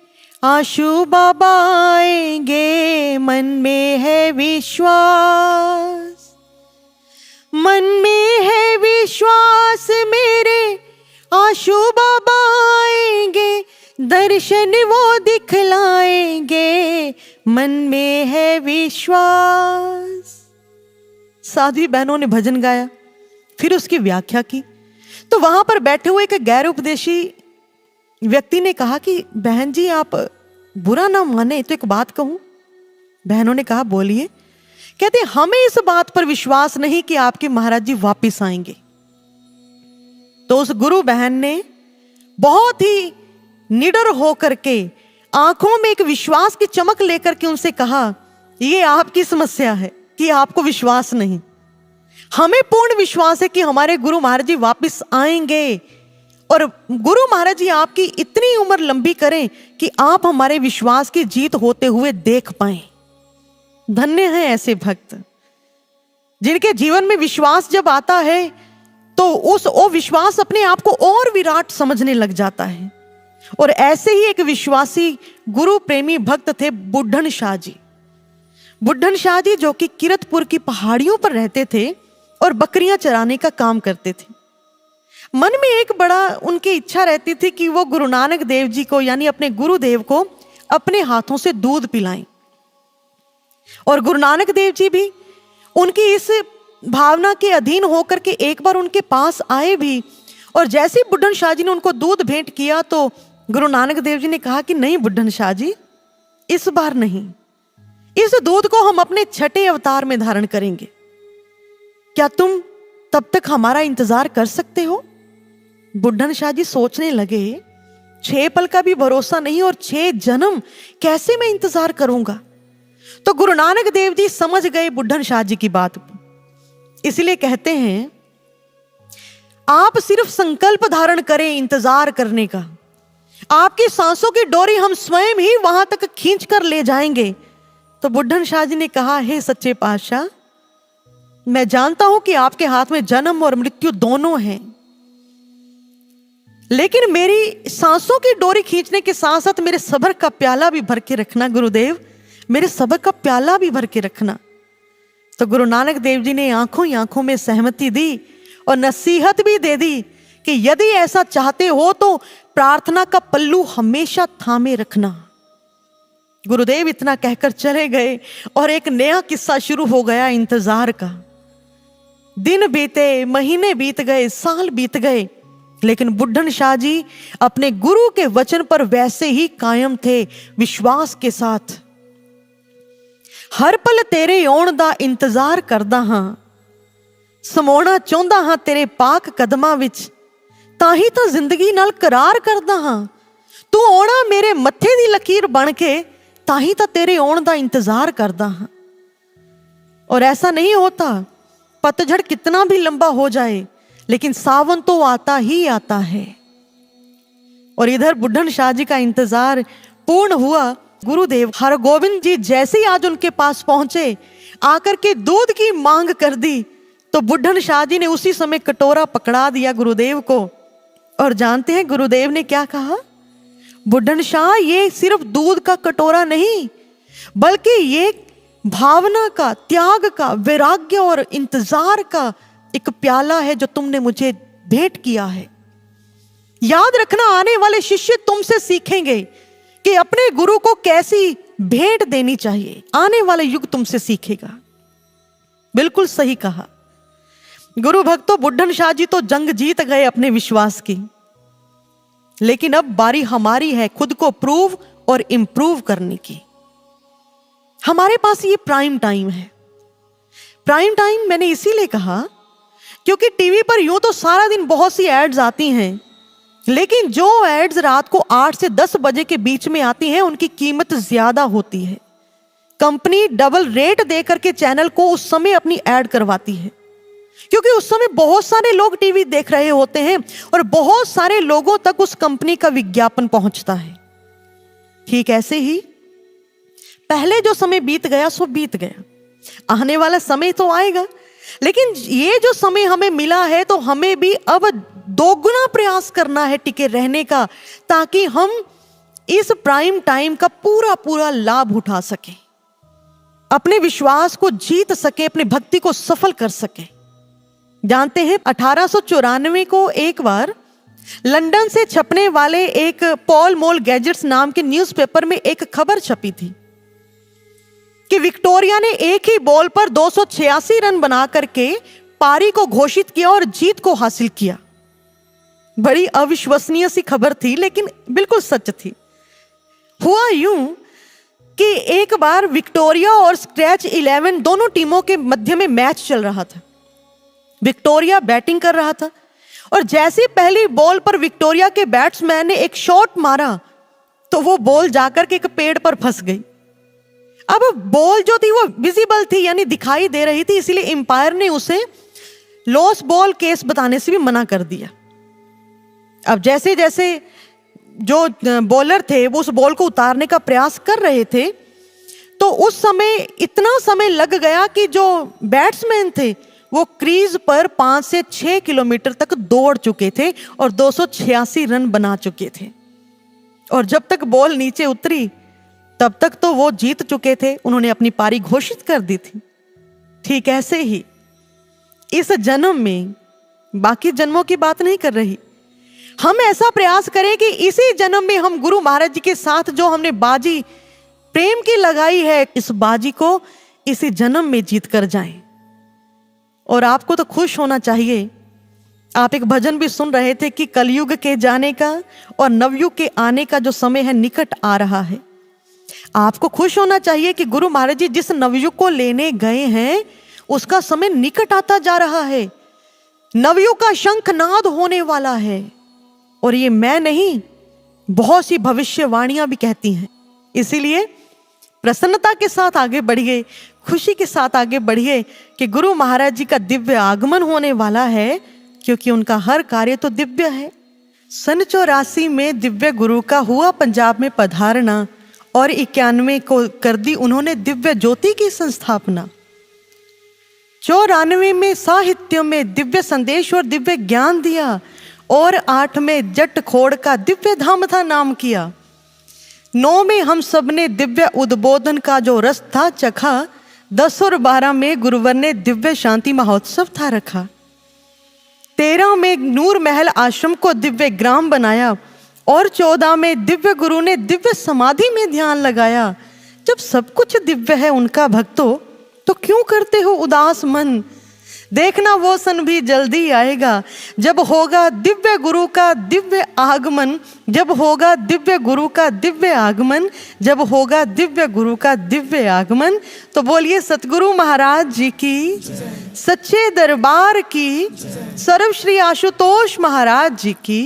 आशु बाबा आएंगे। मन में है विश्वास, मन में है विश्वास मेरे आशु बाबा आएंगे, दर्शन वो दिखलाएंगे। मन में है विश्वास। साध्वी बहनों ने भजन गाया, फिर उसकी व्याख्या की। तो वहां पर बैठे हुए एक गैर उपदेशी व्यक्ति ने कहा कि बहन जी आप बुरा ना माने तो एक बात कहूं। बहनों ने कहा बोलिए। कहते हमें इस बात पर विश्वास नहीं कि आपके महाराज जी वापिस आएंगे। तो उस गुरु बहन ने बहुत ही निडर होकर के आंखों में एक विश्वास की चमक लेकर के उनसे कहा, ये आपकी समस्या है कि आपको विश्वास नहीं, हमें पूर्ण विश्वास है कि हमारे गुरु महाराज जी वापिस आएंगे, और गुरु महाराज जी आपकी इतनी उम्र लंबी करें कि आप हमारे विश्वास की जीत होते हुए देख पाएं। धन्य हैं ऐसे भक्त जिनके जीवन में विश्वास जब आता है तो वो विश्वास अपने आप को और विराट समझने लग जाता है। और ऐसे ही एक विश्वासी गुरु प्रेमी भक्त थे बुड्ढन शाह जी। बुड्ढन शाह जी जो कि किरतपुर की पहाड़ियों पर रहते थे और बकरियां चराने का काम करते थे। मन में एक बड़ा उनकी इच्छा रहती थी कि वो गुरु नानक देव जी को यानी अपने गुरुदेव को अपने हाथों से दूध पिलाएं। और गुरु नानक देव जी भी उनकी इस भावना के अधीन होकर के एक बार उनके पास आए भी। और जैसे ही बुड्ढन शाह जी ने उनको दूध भेंट किया तो गुरु नानक देव जी ने कहा कि नहीं बुड्ढन शाह जी, इस बार नहीं, इस दूध को हम अपने छठे अवतार में धारण करेंगे। क्या तुम तब तक हमारा इंतजार कर सकते हो? बुड्ढन शाह जी सोचने लगे, 6 पल का भी भरोसा नहीं और 6 जन्म कैसे मैं इंतजार करूंगा। तो गुरु नानक देव जी समझ गए बुड्ढन शाह जी की बात को। इसलिए कहते हैं आप सिर्फ संकल्प धारण करें इंतजार करने का, आपकी सांसों की डोरी हम स्वयं ही वहां तक खींच कर ले जाएंगे। तो बुड्ढन शाह जी ने कहा, हे सच्चे पातशाह, मैं जानता हूं कि आपके हाथ में जन्म और मृत्यु दोनों हैं, लेकिन मेरी सांसों की डोरी खींचने के साथ साथ मेरे सब्र का प्याला भी भर के रखना गुरुदेव, मेरे सब्र का प्याला भी भर के रखना। तो गुरु नानक देव जी ने आंखों ही आंखों में सहमति दी और नसीहत भी दे दी कि यदि ऐसा चाहते हो तो प्रार्थना का पल्लू हमेशा थामे रखना। गुरुदेव इतना कहकर चले गए और एक नया किस्सा शुरू हो गया इंतजार का। दिन बीते, महीने बीत गए, साल बीत गए, लेकिन बुड्ढन शाह जी अपने गुरु के वचन पर वैसे ही कायम थे, विश्वास के साथ। हर पल तेरे आउण दा इंतजार करदा हां, समाउणा चाहुंदा हां तेरे पाक कदमां विच, ताही तां जिंदगी नाल करार करदा हां। तू आउणा मेरे मत्थे दी लकीर बन के, ताही तां तेरे आउण दा इंतजार करदा हां। और ऐसा नहीं होता, पतझड़ कितना भी लंबा हो जाए लेकिन सावन तो आता ही आता है। और इधर बुड्ढन शाह जी का इंतजार पूर्ण हुआ। गुरुदेव हरगोविंद जी जैसे ही आज उनके पास पहुंचे, आकर के दूध की मांग कर दी, तो बुड्ढन शाह जी ने उसी समय कटोरा पकड़ा दिया गुरुदेव को। और जानते हैं गुरुदेव ने क्या कहा? बुड्ढन शाह, ये सिर्फ दूध का कटोरा नहीं, बल्कि ये भावना का, त्याग का, वैराग्य और इंतजार का एक प्याला है जो तुमने मुझे भेंट किया है। याद रखना, आने वाले शिष्य तुमसे सीखेंगे कि अपने गुरु को कैसी भेंट देनी चाहिए। आने वाला युग तुमसे सीखेगा। बिल्कुल सही कहा। गुरु भक्तों, बुड्ढन शाह जी तो जंग जीत गए अपने विश्वास की, लेकिन अब बारी हमारी है खुद को प्रूव और इंप्रूव करने की। हमारे पास ये प्राइम टाइम है। प्राइम टाइम मैंने इसीलिए कहा क्योंकि टीवी पर यूं तो सारा दिन बहुत सी एड्स आती हैं, लेकिन जो एड्स रात को 8 से 10 बजे के बीच में आती हैं उनकी कीमत ज्यादा होती है। कंपनी डबल रेट देकर के चैनल को उस समय अपनी एड करवाती है, क्योंकि उस समय बहुत सारे लोग टीवी देख रहे होते हैं और बहुत सारे लोगों तक उस कंपनी का विज्ञापन पहुंचता है। ठीक ऐसे ही पहले जो समय बीत गया सो बीत गया, आने वाला समय तो आएगा, लेकिन ये जो समय हमें मिला है तो हमें भी अब दोगुना प्रयास करना है टिके रहने का, ताकि हम इस प्राइम टाइम का पूरा पूरा लाभ उठा सके, अपने विश्वास को जीत सके, अपनी भक्ति को सफल कर सके। जानते हैं 1894 को एक बार लंदन से छपने वाले एक पॉल मॉल गैजेट्स नाम के न्यूज़पेपर में एक खबर छपी थी कि विक्टोरिया ने एक ही बॉल पर 286 रन बना करके पारी को घोषित किया और जीत को हासिल किया। बड़ी अविश्वसनीय सी खबर थी, लेकिन बिल्कुल सच थी। हुआ यूं कि एक बार विक्टोरिया और स्क्रैच 11 दोनों टीमों के मध्य में मैच चल रहा था। विक्टोरिया बैटिंग कर रहा था और जैसे पहली बॉल पर विक्टोरिया के बैट्समैन ने एक शॉट मारा तो वो बॉल जाकर के एक पेड़ पर फंस गई। अब बॉल जो थी वो विजिबल थी, यानी दिखाई दे रही थी, इसीलिए एम्पायर ने उसे लॉस बॉल केस बताने से भी मना कर दिया। अब जैसे जैसे जो बॉलर थे वो उस बॉल को उतारने का प्रयास कर रहे थे, तो उस समय इतना समय लग गया कि जो बैट्समैन थे वो क्रीज पर 5 से 6 किलोमीटर तक दौड़ चुके थे और 286 रन बना चुके थे। और जब तक बॉल नीचे उतरी तब तक तो वो जीत चुके थे, उन्होंने अपनी पारी घोषित कर दी थी। ठीक ऐसे ही इस जन्म में, बाकी जन्मों की बात नहीं कर रही, हम ऐसा प्रयास करें कि इसी जन्म में हम गुरु महाराज जी के साथ जो हमने बाजी प्रेम की लगाई है, इस बाजी को इसी जन्म में जीत कर जाएं। और आपको तो खुश होना चाहिए, आप एक भजन भी सुन रहे थे कि कलयुग के जाने का और नवयुग के आने का जो समय है निकट आ रहा है। आपको खुश होना चाहिए कि गुरु महाराज जी जिस नवयुग को लेने गए हैं उसका समय निकट आता जा रहा है। नवयुग का शंखनाद होने वाला है, और ये मैं नहीं, बहुत सी भविष्यवाणियां भी कहती हैं। इसीलिए प्रसन्नता के साथ आगे बढ़िए, खुशी के साथ आगे बढ़िए कि गुरु महाराज जी का दिव्य आगमन होने वाला है, क्योंकि उनका हर कार्य तो दिव्य है। सन 84 में दिव्य गुरु का हुआ पंजाब में पधारना और 91 को कर दी उन्होंने दिव्य ज्योति की संस्थापना। 94 में साहित्य में दिव्य संदेश और दिव्य ज्ञान दिया और 8 में जट खोड़ का दिव्य धाम था नाम किया। 9 में हम सब ने दिव्य उद्बोधन का जो रस था चखा, 10 और 12 में गुरुवर ने दिव्य शांति महोत्सव था रखा। 13 में नूर महल आश्रम को दिव्य ग्राम बनाया और 14 में दिव्य गुरु ने दिव्य समाधि में ध्यान लगाया। जब सब कुछ दिव्य है उनका भक्तों, तो क्यों करते हो उदास मन? देखना वो सन भी जल्दी आएगा जब होगा दिव्य गुरु का दिव्य आगमन, जब होगा दिव्य गुरु का दिव्य आगमन, जब होगा दिव्य गुरु का दिव्य आगमन। तो बोलिए सतगुरु महाराज जी की, सच्चे दरबार की, सर्वश्री आशुतोष महाराज जी की।